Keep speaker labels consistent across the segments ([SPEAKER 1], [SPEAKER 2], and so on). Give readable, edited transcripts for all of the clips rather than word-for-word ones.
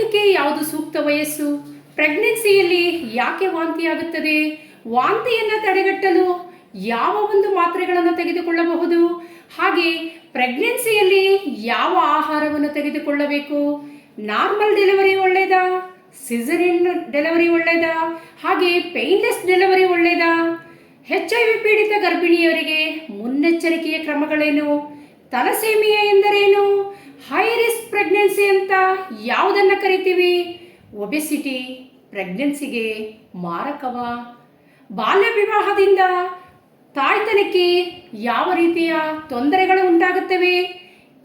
[SPEAKER 1] ತಾಯ್ತನಕ್ಕೆ ಯಾವುದು ಸೂಕ್ತ ವಯಸ್ಸು? ಪ್ರೆಗ್ನೆನ್ಸಿಯಲ್ಲಿ ಯಾಕೆ ವಾಂತಿಯಾಗುತ್ತದೆ? ವಾಂತಿಯನ್ನು ತಡೆಗಟ್ಟಲು ಯಾವ ಒಂದು ಮಾತ್ರೆಗಳನ್ನು ತೆಗೆದುಕೊಳ್ಳಬಹುದು? ಹಾಗೆ ಪ್ರೆಗ್ನೆನ್ಸಿಯಲ್ಲಿ ಯಾವ ಆಹಾರವನ್ನು ತೆಗೆದುಕೊಳ್ಳಬೇಕು? ನಾರ್ಮಲ್ ಡೆಲಿವರಿ ಒಳ್ಳೆಯದಾ? ಸಿಸರಿನ್ ಡೆಲಿವರಿ ಒಳ್ಳೆಯದಾ? ಹಾಗೆ ಪೇನ್ಲೆಸ್ ಡೆಲಿವರಿ ಒಳ್ಳೆಯದಾ? HIV ಪೀಡಿತ ಗರ್ಭಿಣಿಯರಿಗೆ ಮುನ್ನೆಚ್ಚರಿಕೆಯ ಕ್ರಮಗಳೇನು? ತಲಸೇಮಿಯಾ ಎಂದರೇನು? ಹೈ ರಿಸ್ಕ್ ಪ್ರೆಗ್ನೆನ್ಸಿ ಅಂತ ಯಾವುದನ್ನು ಕರಿತೀವಿ? ಒಬೆಸಿಟಿ ಪ್ರೆಗ್ನೆನ್ಸಿಗೆ ಮಾರಕವಾ? ಬಾಲ್ಯ ವಿವಾಹದಿಂದ ತಾಯ್ತನಕ್ಕೆ ಯಾವ ರೀತಿಯ ತೊಂದರೆಗಳು ಉಂಟಾಗುತ್ತವೆ?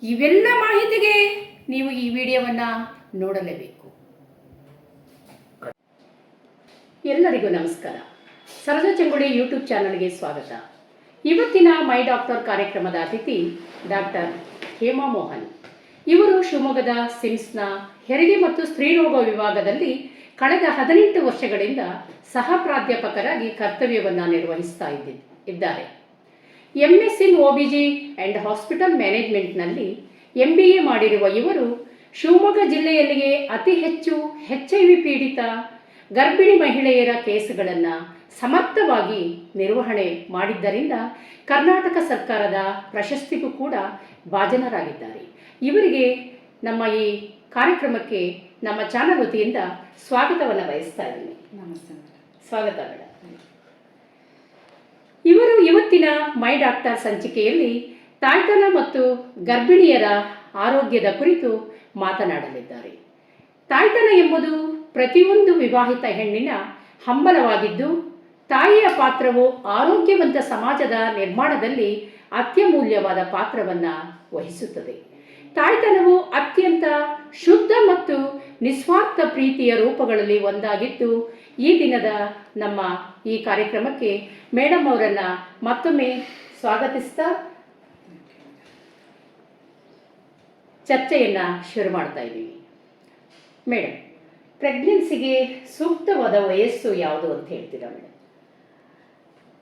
[SPEAKER 1] ಇವೆಲ್ಲ ಮಾಹಿತಿಗೆ ನೀವು ಈ ವಿಡಿಯೋವನ್ನು ನೋಡಲೇಬೇಕು. ಎಲ್ಲರಿಗೂ ನಮಸ್ಕಾರ. ಸರೋಜ ಚಂಗುಡಿ ಯೂಟ್ಯೂಬ್ ಚಾನಲ್ಗೆ ಸ್ವಾಗತ. ಇವತ್ತಿನ ಮೈ ಡಾಕ್ಟರ್ ಕಾರ್ಯಕ್ರಮದ ಅತಿಥಿ ಡಾಕ್ಟರ್ ಹೇಮಾ ಮೋಹನ್. ಇವರು ಶಿವಮೊಗ್ಗದ ಸಿಮ್ಸ್ನ ಹೆರಿಗೆ ಮತ್ತು ಸ್ತ್ರೀರೋಗ ವಿಭಾಗದಲ್ಲಿ ಕಳೆದ 18 ವರ್ಷಗಳಿಂದ ಸಹ ಪ್ರಾಧ್ಯಾಪಕರಾಗಿ ಕರ್ತವ್ಯವನ್ನು ನಿರ್ವಹಿಸ್ತಾ ಇದ್ದಾರೆ. MS in OBG and hospital ಮ್ಯಾನೇಜ್ಮೆಂಟ್ನಲ್ಲಿ MBA ಮಾಡಿರುವ ಇವರು ಶಿವಮೊಗ್ಗ ಜಿಲ್ಲೆಯಲ್ಲಿಯೇ ಅತಿ ಹೆಚ್ಚು HIV ಪೀಡಿತ ಗರ್ಭಿಣಿ ಮಹಿಳೆಯರ ಕೇಸುಗಳನ್ನು ಸಮರ್ಥವಾಗಿ ನಿರ್ವಹಣೆ ಮಾಡಿದ್ದರಿಂದ ಕರ್ನಾಟಕ ಸರ್ಕಾರದ ಪ್ರಶಸ್ತಿಗೂ ಕೂಡ ಭಾಜನರಾಗಿದ್ದಾರೆ. ಇವರಿಗೆ ನಮ್ಮ ಈ ಕಾರ್ಯಕ್ರಮಕ್ಕೆ ನಮ್ಮ ಚಾನಲ್ ವತಿಯಿಂದ ಸ್ವಾಗತವನ್ನು ಬಯಸ್ತಾ ಇದ್ದೀನಿ.
[SPEAKER 2] ನಮಸ್ತೆ.
[SPEAKER 1] ಸ್ವಾಗತ ಮೇಡಮ್. ಇವರು ಇವತ್ತಿನ ಮೈ ಡಾಕ್ಟರ್ ಸಂಚಿಕೆಯಲ್ಲಿ ತಾಯ್ತನ ಮತ್ತು ಗರ್ಭಿಣಿಯರ ಆರೋಗ್ಯದ ಕುರಿತು ಮಾತನಾಡಲಿದ್ದಾರೆ. ತಾಯ್ತನ ಎಂಬುದು ಪ್ರತಿಯೊಂದು ವಿವಾಹಿತ ಹೆಣ್ಣಿನ ಹಂಬಲವಾಗಿದ್ದು, ತಾಯಿಯ ಪಾತ್ರವು ಆರೋಗ್ಯವಂತ ಸಮಾಜದ ನಿರ್ಮಾಣದಲ್ಲಿ ಅತ್ಯಮೂಲ್ಯವಾದ ಪಾತ್ರವನ್ನು ವಹಿಸುತ್ತದೆ. ತಾಯ್ತನವು ಅತ್ಯಂತ ಶುದ್ಧ ಮತ್ತು ನಿಸ್ವಾರ್ಥ ಪ್ರೀತಿಯ ರೂಪಗಳಲ್ಲಿ ಒಂದಾಗಿದ್ದು, ಈ ದಿನದ ನಮ್ಮ ಈ ಕಾರ್ಯಕ್ರಮಕ್ಕೆ ಮೇಡಮ್ ಅವರನ್ನು ಮತ್ತೊಮ್ಮೆ ಸ್ವಾಗತಿಸ್ತಾ ಚರ್ಚೆಯನ್ನು ಶುರು ಮಾಡ್ತಾ ಇದ್ದೀವಿ. ಮೇಡಮ್, ಪ್ರೆಗ್ನೆನ್ಸಿಗೆ ಸೂಕ್ತವಾದ ವಯಸ್ಸು ಯಾವುದು ಅಂತ ಹೇಳ್ತೀರಾ ಮೇಡಮ್?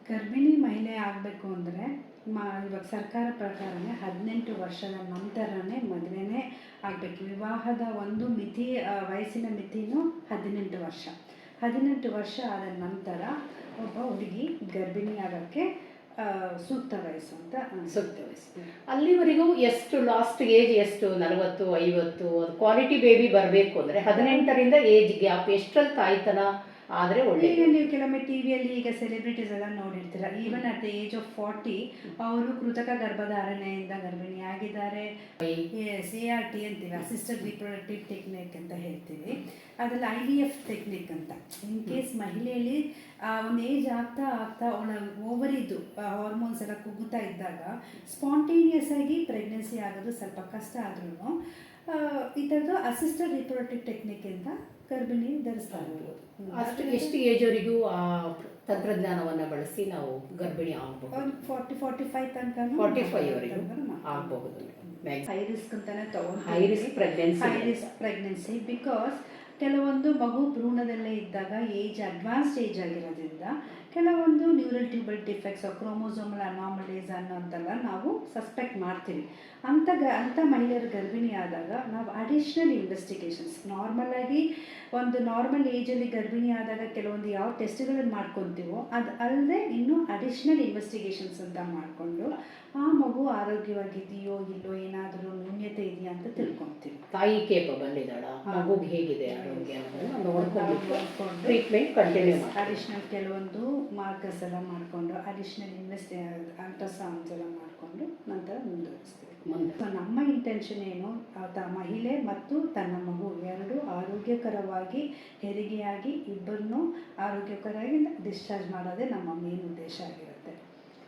[SPEAKER 2] ಗರ್ಭಿಣಿ ಮಹಿಳೆ ಆಗಬೇಕು ಅಂದರೆ ಇವಾಗ ಸರ್ಕಾರ ಪ್ರಕಾರನೇ 18 ವರ್ಷದ ನಂತರನೇ ಮದುವೆನೇ ಆಗಬೇಕು. ವಿವಾಹದ ಒಂದು ಮಿತಿ, ವಯಸ್ಸಿನ ಮಿತಿನೂ 18 ವರ್ಷ. 18 ವರ್ಷ ಆದ ನಂತರ ಒಬ್ಬ ಹುಡುಗಿ ಗರ್ಭಿಣಿ ಆಗೋಕ್ಕೆ ಸೂಕ್ತ ವಯಸ್ಸು ಅಂತ
[SPEAKER 1] ಸೂಕ್ತ ವಯಸ್ಸು. ಅಲ್ಲಿವರೆಗೂ ಎಷ್ಟು ಲಾಸ್ಟ್ ಏಜ್ ಎಷ್ಟು? 40, 50? ಕ್ವಾಲಿಟಿ ಬೇಬಿ ಬರಬೇಕು ಅಂದರೆ 18ರಿಂದ ಏಜ್ ಗ್ಯಾಪ್ ಎಷ್ಟರಲ್ಲಿ ತಾಯ್ತನ ಆದರೆ ಒಳ್ಳೆ.
[SPEAKER 2] ಈಗ ನೀವು ಕೆಲವೊಮ್ಮೆ ಟಿವಿಯಲ್ಲಿ ಈಗ ಸೆಲೆಬ್ರಿಟೀಸ್ ಎಲ್ಲ ನೋಡಿರ್ತೀರ, even at the age of 40 ಅವರು ಕೃತಕ ಗರ್ಭಧಾರಣೆಯಿಂದ ಗರ್ಭಿಣಿ ಆಗಿದ್ದಾರೆ. ART ಅಂತೀವಿ, ಅಸಿಸ್ಟೆಡ್ ರಿಪ್ರೊಡಕ್ಟಿವ್ ಟೆಕ್ನಿಕ್ ಅಂತ ಹೇಳ್ತೀವಿ. ಅದರಲ್ಲಿ IVF ಟೆಕ್ನಿಕ್ ಅಂತ. ಇನ್ ಕೇಸ್ ಮಹಿಳೆಯಲ್ಲಿ ಒಂದು ಏಜ್ ಆಗ್ತಾ ಅವಳ ಓವರಿದು ಹಾರ್ಮೋನ್ಸ್ ಎಲ್ಲ ಕುಗ್ಗುತ್ತಾ ಇದ್ದಾಗ ಸ್ಪಾಂಟೇನಿಯಸ್ ಆಗಿ ಪ್ರೆಗ್ನೆನ್ಸಿ ಆಗೋದು ಸ್ವಲ್ಪ ಕಷ್ಟ ಆದ್ರೂ ಈ ಥರದ್ದು ಅಸಿಸ್ಟೆಡ್ ರಿಪ್ರೊಡಕ್ಟಿವ್ ಟೆಕ್ನಿಕ್ಕಿಂದ ಗರ್ಭಿಣಿ ಧರಿಸ್ತಾ ಇರ್ಬೋದು.
[SPEAKER 1] ಅಷ್ಟು ಎಷ್ಟು ಏಜ್ವರೆಗೂ ಆ ತಂತ್ರಜ್ಞಾನವನ್ನು ಬಳಸಿ ನಾವು ಗರ್ಭಿಣಿ ಆಗಬಹುದು?
[SPEAKER 2] 40-45 ತನಕ
[SPEAKER 1] 45ವರೆಗೂ ಆಗಬಹುದು.
[SPEAKER 2] ಹೈ ರಿಸ್ಕ್ ಅಂತಾನೆ ತಗೊಂಡು
[SPEAKER 1] ಹೈ ರಿಸ್ಕ್
[SPEAKER 2] ಪ್ರೆಗ್ನೆನ್ಸಿ ಬಿಕಾಸ್ ಕೆಲವೊಂದು ಮಗು ಭ್ರೂಣದಲ್ಲೇ ಇದ್ದಾಗ ಏಜ್ ಅಡ್ವಾನ್ಸ್ಡ್ ಏಜ್ ಆಗಿರೋದ್ರಿಂದ ಕೆಲವೊಂದು neural tubal defects, chromosomal anomalies ಅನ್ನೋಂತೆಲ್ಲ ನಾವು ಸಸ್ಪೆಕ್ಟ್ ಮಾಡ್ತೀವಿ. ಅಂಥ ಮಹಿಳೆಯರು ಗರ್ಭಿಣಿ ಆದಾಗ ನಾವು ಅಡಿಷ್ನಲ್ ಇನ್ವೆಸ್ಟಿಗೇಷನ್ಸ್, ನಾರ್ಮಲಾಗಿ ಒಂದು ನಾರ್ಮಲ್ ಏಜಲ್ಲಿ ಗರ್ಭಿಣಿ ಆದಾಗ ಕೆಲವೊಂದು ಯಾವ ಟೆಸ್ಟ್ಗಳನ್ನು ಮಾಡ್ಕೊತೀವೋ ಅದು ಅಲ್ಲದೆ ಇನ್ನೂ ಅಡಿಷ್ನಲ್ ಇನ್ವೆಸ್ಟಿಗೇಷನ್ಸ್ ಅಂತ ಮಾಡಿಕೊಂಡು ಆ ಮಗು ಆರೋಗ್ಯವಾಗಿದೆಯೋ ಇಲ್ಲೋ, ಏನಾದರೂ ನ್ಯೂನ್ಯತೆ ಇದೆಯಾ ಅಂತ ತಿಳ್ಕೊತೀವಿ.
[SPEAKER 1] ತಾಯಿ ಕೇಪಬಲ್ ಇದ್ದಾಳ, ಮಗುಗೆ ಹೇಗಿದೆ ಆರೋಗ್ಯ ನೋಡ್ಕೊಂಡು ಟ್ರೀಟ್ಮೆಂಟ್ ಕಂಟಿನ್ಯೂ ಮಾಡಿ
[SPEAKER 2] ಅಡಿಷ್ನಲ್ ಕೆಲವೊಂದು ಮಾರ್ಕರ್ಸ್ ಎಲ್ಲ ಮಾಡಿಕೊಂಡು ಅಡಿಷ್ನಲ್ ಅಲ್ಟ್ರಾಸೌಂಡ್ಸ್ ಎಲ್ಲ ಮಾಡಿಕೊಂಡು ನಂತರ ಮುಂದುವರಿಸ್ತೀವಿ. ನಮ್ಮ ಇಂಟೆನ್ಷನ್ ಏನು, ಮಹಿಳೆ ಮತ್ತು ತನ್ನ ಮಗು ಎರಡು ಆರೋಗ್ಯಕರವಾಗಿ ಹೆರಿಗೆಯಾಗಿ ಇಬ್ಬರನ್ನೂ ಆರೋಗ್ಯಕರವಾಗಿ ಡಿಸ್ಚಾರ್ಜ್ ಮಾಡೋದೇ ನಮ್ಮ ಮೇನ್ ಉದ್ದೇಶ ಆಗಿರುತ್ತೆ.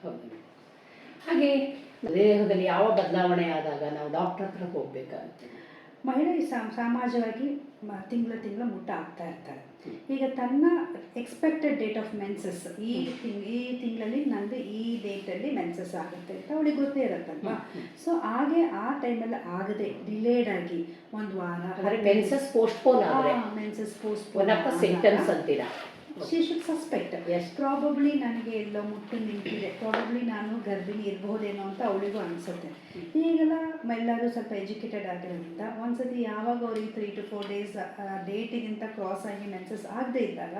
[SPEAKER 1] ಹೌದು. ಹಾಗೆ ದೇಹದಲ್ಲಿ ಯಾವ ಬದಲಾವಣೆ ಆದಾಗ ನಾವು ಡಾಕ್ಟರ್ ಹತ್ರ ಹೋಗ್ಬೇಕಾಗುತ್ತೆ?
[SPEAKER 2] ಮಹಿಳೆ ಸಮಾಜವಾಗಿ ತಿಂಗಳ ಮುಟ್ಟ ಆಗ್ತಾ ಇರ್ತಾರೆ. ಈಗ ತನ್ನ ಎಕ್ಸ್ಪೆಕ್ಟೆಡ್ ಡೇಟ್ ಆಫ್ ಮೆನ್ಸಸ್ ಈ ತಿಂಗಳಲ್ಲಿ ನಂದು ಈ ಡೇಟಲ್ಲಿ ಮೆನ್ಸಸ್ ಆಗುತ್ತೆ ಅಂತ ಅವಳಿಗೆ ಗೊತ್ತೇ ಇರುತ್ತಲ್ವಾ. ಸೊ ಹಾಗೆ ಆ ಟೈಮಲ್ಲಿ ಆಗದೆ ಡಿಲೇಡ್ ಆಗಿ ಒಂದು ವಾರ
[SPEAKER 1] menses postpone
[SPEAKER 2] menses postpone
[SPEAKER 1] symptoms ಅಂತೀರಾ?
[SPEAKER 2] ಶಿ ಶುಡ್ ಸಸ್ಪೆಕ್ಟ್ ಪ್ರಾಬಬ್ಲಿ ನನಗೆ ಎಲ್ಲೋ ಮುಟ್ಟು ನಿಂತಿದೆ, ಪ್ರಾಬಬ್ಲಿ ನಾನು ಗರ್ಭಿಣಿ ಇರಬಹುದೇನೋ ಅಂತ ಅವಳಿಗೂ ಅನಿಸುತ್ತೆ. ಈಗೆಲ್ಲ ಎಲ್ಲರೂ ಸ್ವಲ್ಪ ಎಜುಕೇಟೆಡ್ ಆಗಿರೋದ್ರಿಂದ ಒಂದ್ಸತಿ ಯಾವಾಗ ಅವ್ರಿಗೆ 3 to 4 days ಡೇಟಿಗಿಂತ ಕ್ರಾಸ್ ಆಗಿ ಮೆನ್ಸಸ್ ಆಗದೆ ಇದ್ದಾಗ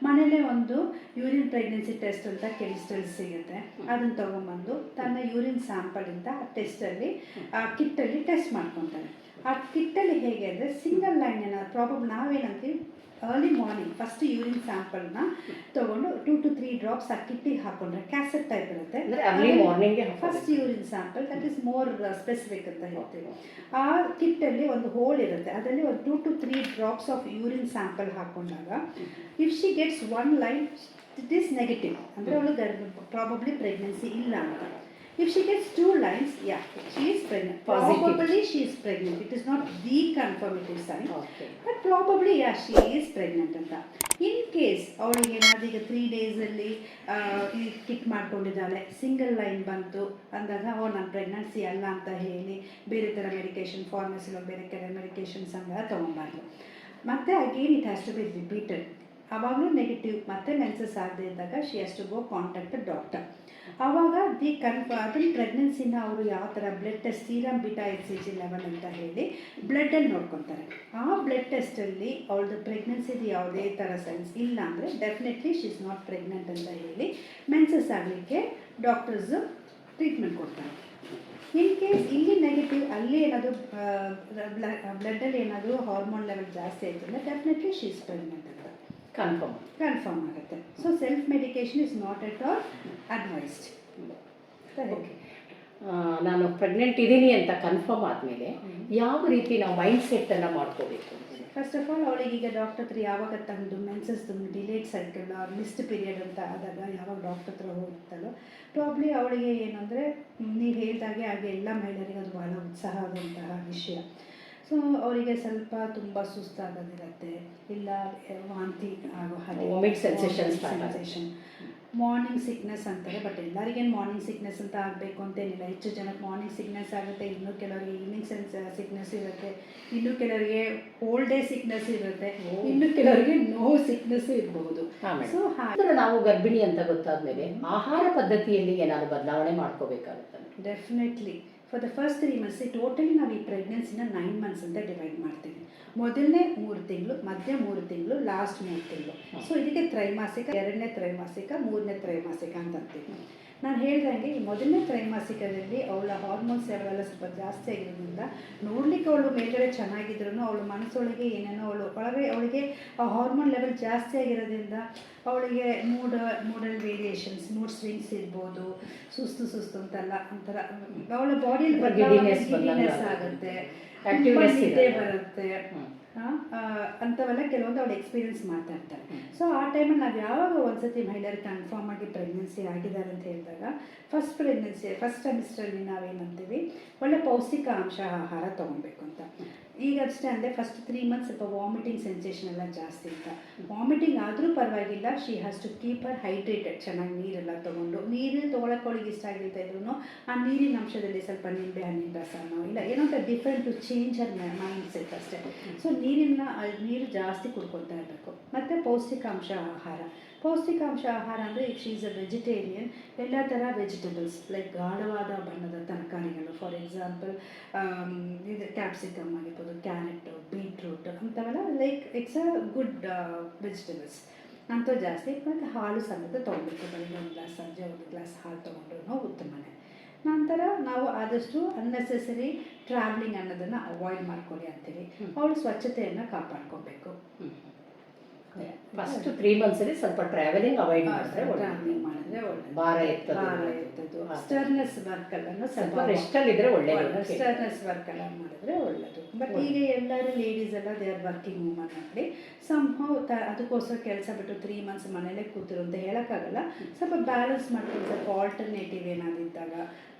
[SPEAKER 2] ಮನೇಲೇ ಒಂದು ಯೂರಿನ್ ಪ್ರೆಗ್ನೆನ್ಸಿ ಟೆಸ್ಟ್ ಅಂತ ಕೆಮಿಸ್ಟಲ್ಲಿ ಸಿಗುತ್ತೆ. ಅದನ್ನು ತೊಗೊಂಬಂದು ತನ್ನ ಯೂರಿನ್ ಸ್ಯಾಂಪಲಿಂದ ಆ ಟೆಸ್ಟಲ್ಲಿ ಆ ಕಿಟ್ಟಲ್ಲಿ ಟೆಸ್ಟ್ ಮಾಡ್ಕೊತಾರೆ. ಆ ಕಿಟ್ಟಲ್ಲಿ ಹೇಗೆ ಅಂದರೆ ಸಿಂಗಲ್ ಲೈನ್ ಏನಾದ್ರು ಪ್ರಾಬ್ಲಮ್ ನಾವೇನಂತೀವಿ ಅರ್ಲಿ ಮಾರ್ನಿಂಗ್ ಫಸ್ಟ್ ಯೂರಿನ್ ಸ್ಯಾಂಪಲ್ನ ತೊಗೊಂಡು 2 to 3 ಡ್ರಾಪ್ಸ್ ಆ ಕಿಟ್ಟಿಗೆ ಹಾಕೊಂಡ್ರೆ ಕ್ಯಾಸೆಟ್ ಟೈಪ್ ಇರುತ್ತೆ. First urine sample that is more specific ಅಂತ ಹೇಳ್ತೀವಿ. ಆ ಕಿಟ್ಟಲ್ಲಿ ಒಂದು ಹೋಲ್ ಇರುತ್ತೆ, ಅದರಲ್ಲಿ ಒಂದು 2 to 3 drops of urine sample ಹಾಕೊಂಡಾಗ if she gets 1 line it is negative ಅಂದರೆ ಅವಳು ಪ್ರಾಬಬ್ಲಿ ಪ್ರೆಗ್ನೆನ್ಸಿ ಇಲ್ಲ ಅಂತ. If she gets 2 lines, yeah, she is pregnant. Probably she is pregnant. It is not the confirmative sign. Okay. But probably, yeah, she is pregnant ಅಂತ. In case ಅವಳಿಗೆ ಏನಾದ್ರು ಈಗ 3 ಡೇಸಲ್ಲಿ ಈ ಕಿಟ್ ಮಾಡ್ಕೊಂಡಿದ್ದಾಳೆ, ಸಿಂಗಲ್ ಲೈನ್ ಬಂತು ಅಂದಾಗ ನಾನು ಪ್ರೆಗ್ನೆನ್ಸಿ ಅಲ್ಲ ಅಂತ ಹೇಳಿ ಬೇರೆ ಥರ ಮೆಡಿಕೇಶನ್ ಫಾರ್ಮಸಿಲೋ ಬೇರೆ ಕಡೆ ಮೆಡಿಕೇಶನ್ಸ್ ಹಂಗೆ ತೊಗೊಬಾರ್ದು. ಮತ್ತು again it has to be repeated. ಆವಾಗಲೂ ನೆಗೆಟಿವ್ ಮತ್ತೆ ಮೆನ್ಸಸ್ ಆಗದೆ ಇದ್ದಾಗ she has to go contact the doctor. ಆವಾಗ ಅದನ್ನು ಪ್ರೆಗ್ನೆನ್ಸಿನ ಅವರು ಯಾವ ಥರ blood test serum beta HCG level ಅಂತ ಹೇಳಿ ಬ್ಲಡ್ಡಲ್ಲಿ ನೋಡ್ಕೊತಾರೆ. ಆ ಬ್ಲಡ್ ಟೆಸ್ಟಲ್ಲಿ ಅವಳದು ಪ್ರೆಗ್ನೆನ್ಸಿದು ಯಾವುದೇ ಥರ ಸೈನ್ಸ್ ಇಲ್ಲ ಅಂದರೆ definitely she is not pregnant ಅಂತ ಹೇಳಿ ಮೆನ್ಸಸ್ ಆಗಲಿಕ್ಕೆ ಡಾಕ್ಟರ್ಸು ಟ್ರೀಟ್ಮೆಂಟ್ ಕೊಡ್ತಾರೆ. ಇನ್ ಕೇಸ್ ಇಲ್ಲಿ ನೆಗೆಟಿವ್ ಅಲ್ಲಿ ಏನಾದರೂ ಬ್ಲಡ್ಡಲ್ಲಿ ಏನಾದರೂ ಹಾರ್ಮೋನ್ ಲೆವೆಲ್ ಜಾಸ್ತಿ ಆಯಿತು ಅಂದರೆ ಡೆಫಿನೆಟ್ಲಿ ಶಿ ಇಸ್ ಪ್ರೆಗ್ನೆಂಟ್ ಅಂತ ಕನ್ಫರ್ಮ್ ಆಗುತ್ತೆ. So self medication is not at all advised.
[SPEAKER 1] Okay, ನಾನು ಪ್ರೆಗ್ನೆಂಟ್ ಇದ್ದೀನಿ ಅಂತ ಕನ್ಫರ್ಮ್ ಆದಮೇಲೆ ಯಾವ ರೀತಿ ನಾವು ಮೈಂಡ್ ಸೆಟ್ಟನ್ನು ಮಾಡ್ಕೋಬೇಕು?
[SPEAKER 2] ಫಸ್ಟ್ ಆಫ್ ಆಲ್ ಅವಳಿಗೆ ಈಗ ಡಾಕ್ಟರ್ ಹತ್ರ ಯಾವಾಗ ತಂದು ಮೆನ್ಸಸ್ದು delayed cycle or missed period ಅಂತ ಆದಾಗ ಯಾವಾಗ ಡಾಕ್ಟರ್ ಹತ್ರ ಹೋಗ್ತಾಳೋ ಪ್ರಾಬ್ಲಿ ಅವಳಿಗೆ ಏನಂದರೆ ನೀವು ಹೇಳಿದಾಗೆ ಹಾಗೆ ಎಲ್ಲ ಮಹಿಳೆಯರಿಗೆ ಅದು ಬಹಳ ಉತ್ಸಾಹದಂತಹ ವಿಷಯ. ಸೊ ಅವರಿಗೆ ಸ್ವಲ್ಪ ತುಂಬ ಸುಸ್ತಾಗೋದಿರುತ್ತೆ, ಇಲ್ಲ ವಾಂತಿ ಆಗೋ ಹಾಗೆ ಸೆನ್ಸೇಷನ್, ಮಾರ್ನಿಂಗ್ ಸಿಕ್ನೆಸ್ ಅಂತಾರೆ. ಬಟ್ ಎಲ್ಲರಿಗೇನು ಮಾರ್ನಿಂಗ್ ಸಿಕ್ನೆಸ್ ಅಂತ ಆಗಬೇಕು ಅಂತೇನಿಲ್ಲ. ಹೆಚ್ಚು ಜನಕ್ಕೆ ಮಾರ್ನಿಂಗ್ ಸಿಕ್ನೆಸ್ ಆಗುತ್ತೆ, ಇನ್ನೂ ಕೆಲವರಿಗೆ ಈವ್ನಿಂಗ್ ಸಿಕ್ನೆಸ್ ಇರುತ್ತೆ, ಇನ್ನೂ ಕೆಲವರಿಗೆ ಹೋಲ್ ಡೇ ಸಿಕ್ನೆಸ್ ಇರುತ್ತೆ, ಇನ್ನು ಕೆಲವರಿಗೆ ನೋ ಸಿಕ್ನೆಸ್ ಇರಬಹುದು. ಸೊ
[SPEAKER 1] ನಾವು ಗರ್ಭಿಣಿ ಅಂತ ಗೊತ್ತಾದ್ಮೇಲೆ ಆಹಾರ ಪದ್ಧತಿಯಲ್ಲಿ ಏನಾದರೂ ಬದಲಾವಣೆ ಮಾಡ್ಕೋಬೇಕಾಗುತ್ತೆ?
[SPEAKER 2] Definitely. For the first 3 months totally ನಾವು ಈ ಪ್ರೆಗ್ನೆನ್ಸಿನ 9 months ಅಂತ ಡಿವೈಡ್ ಮಾಡ್ತೀವಿ. ಮೊದಲನೇ 3 ತಿಂಗಳು, ಮಧ್ಯ 3 ತಿಂಗಳು, ಲಾಸ್ಟ್ 3 ತಿಂಗಳು. ಸೊ ಇದಕ್ಕೆ ತ್ರೈಮಾಸಿಕ, 2ನೇ ತ್ರೈಮಾಸಿಕ, 3ನೇ ತ್ರೈಮಾಸಿಕ ಅಂತ ಅಂತೀವಿ. ನಾನು ಹೇಳ್ದಂಗೆ ಈ ಮೊದಲನೇ ತ್ರೈಮಾಸಿಕದಲ್ಲಿ ಅವಳ ಹಾರ್ಮೋನ್ಸ್ ಲೆವೆಲ್ಲ ಸ್ವಲ್ಪ ಜಾಸ್ತಿ ಆಗಿರೋದ್ರಿಂದ ನೋಡಲಿಕ್ಕೆ ಅವಳು ಮೇಲ್ಗಡೆ ಚೆನ್ನಾಗಿದ್ರು ಅವಳು ಮನಸ್ಸೊಳಗೆ ಏನೇನೋ ಅವಳಿಗೆ ಆ ಹಾರ್ಮೋನ್ ಲೆವೆಲ್ ಜಾಸ್ತಿ ಆಗಿರೋದ್ರಿಂದ ಅವಳಿಗೆ ಮೂಡಲ್ ವೇರಿಯೇಷನ್ಸ್, ಮೂಡ್ ಸ್ವಿಂಗ್ಸ್ ಇರ್ಬೋದು, ಸುಸ್ತು ಅಂತೆಲ್ಲ ಒಂಥರ ಅವಳ ಬಾಡಿಯಲ್ಲಿ ಗಿಡಿನೆಸ್ ಆಗುತ್ತೆ, ನಿದ್ದೆ ಬರುತ್ತೆ ಅಂಥವೆಲ್ಲ ಕೆಲವೊಂದು ಅವಳು ಎಕ್ಸ್ಪೀರಿಯನ್ಸ್ ಮಾಡ್ತಾ ಇರ್ತಾರೆ. ಸೊ ಆ ಟೈಮಲ್ಲಿ ನಾವು ಯಾವಾಗ ಒಂದ್ಸತಿ ಮಹಿಳೆಯರು ಕನ್ಫರ್ಮ್ ಆಗಿ ಪ್ರೆಗ್ನೆನ್ಸಿ ಆಗಿದ್ದಾರೆ ಅಂತ ಹೇಳಿದಾಗ ಫಸ್ಟ್ ಸೆಮಿಸ್ಟ್ರಲ್ಲಿ ನಾವೇನಂತೀವಿ ಒಳ್ಳೆ ಪೌಷ್ಟಿಕಾಂಶ ಆಹಾರ ತೊಗೊಬೇಕು ಅಂತ. ಈಗ ಅಷ್ಟೇ ಅಂದರೆ ಫಸ್ಟ್ 3 months ಸ್ವಲ್ಪ ವಾಮಿಟಿಂಗ್ ಸೆನ್ಸೇಷನ್ ಎಲ್ಲ ಜಾಸ್ತಿ ಅಂತ. ವಾಮಿಟಿಂಗ್ ಆದರೂ ಪರವಾಗಿಲ್ಲ, she has to keep her hydrated. ಚೆನ್ನಾಗಿ ನೀರೆಲ್ಲ ತೊಗೊಂಡು, ನೀರು ತೊಗೊಳಕ್ಕೆ ಅವಳಿಗೆ ಇಷ್ಟ ಆಗಿರ್ತಾ ಇದ್ರು ಆ ನೀರಿನ ಅಂಶದಲ್ಲಿ ಸ್ವಲ್ಪ ನಿಂಬೆ ಹಣ್ಣಿನ ರಸನೋ ಇಲ್ಲ ಏನೋ different to change her mind set ಅಷ್ಟೇ. ಸೊ ನೀರು ಜಾಸ್ತಿ ಕುಡ್ಕೊತಾ ಇರಬೇಕು. ಮತ್ತು ಪೌಷ್ಟಿಕಾಂಶ ಆಹಾರ ಅಂದರೆ if she is a vegetarian ಎಲ್ಲ ಥರ ವೆಜಿಟೇಬಲ್ಸ್ ಲೈಕ್ ಗಾಢವಾದ ಬಣ್ಣದ ತರಕಾರಿಗಳು, ಫಾರ್ ಎಕ್ಸಾಂಪಲ್ ಇದು ಕ್ಯಾಪ್ಸಿಕಮ್ ಆಗಿರ್ಬೋದು, ಕ್ಯಾರೆಟು, ಬೀಟ್ರೂಟ್ ಅಂಥವೆಲ್ಲ like it's a good vegetables ಅಂಥವು ಜಾಸ್ತಿ. ಮತ್ತು ಹಾಲು ಸಮೇತ ತೊಗೊಬೇಕು. ಬೆಳಗ್ಗೆ 1 ಗ್ಲಾಸ್, ಸಂಜೆ 1 ಗ್ಲಾಸ್ ಹಾಲು ತೊಗೊಂಡ್ರೂ ಉತ್ತಮನೇ. ನಂತರ ನಾವು ಆದಷ್ಟು ಅನ್ನೆಸೆಸರಿ ಟ್ರಾವೆಲಿಂಗ್ ಅನ್ನೋದನ್ನು ಅವಾಯ್ಡ್ ಮಾಡ್ಕೊಳ್ಳಿ ಅಂತೀವಿ. ಅವಳು ಸ್ವಚ್ಛತೆಯನ್ನು ಕಾಪಾಡ್ಕೋಬೇಕು.
[SPEAKER 1] ಫಸ್ಟ್ 3 months ಸ್ವಲ್ಪ ಟ್ರಾವೆಲಿಂಗ್ ಅವಾಯ್ಡ್ ಮಾಡಿದ್ರೆ ಭಾರ
[SPEAKER 2] ಎತ್ತದು, ಸ್ಟರ್ನೆಸ್ ವರ್ಕ್ ಎಲ್ಲ ಸ್ವಲ್ಪ
[SPEAKER 1] ರೆಸ್ಟಲ್ಲಿ ಇದ್ರೆ ಒಳ್ಳೆಯದು.
[SPEAKER 2] ಸ್ಟರ್ನೆಸ್ ವರ್ಕ್ ಎಲ್ಲ ಮಾಡಿದ್ರೆ ಒಳ್ಳೆಯದು. ಬಟ್ ಈಗ ಎಲ್ಲರೂ ಲೇಡೀಸ್ ಎಲ್ಲ ದೇ ಆರ್ ವರ್ಕಿಂಗ್ ವುಮನ್ ಆಗಲಿ ಸಂಭವ ಅದಕ್ಕೋಸ್ಕರ ಕೆಲಸ ಬಿಟ್ಟು 3 months ಮನೇಲೇ ಕೂತಿರು ಅಂತ ಹೇಳೋಕ್ಕಾಗಲ್ಲ. ಸ್ವಲ್ಪ ಬ್ಯಾಲೆನ್ಸ್ ಮಾಡ್ಕೊಂಡು ಸ್ವಲ್ಪ ಆಲ್ಟರ್ನೇಟಿವ್ ಏನಾದ್ರು ಇದ್ದಾಗ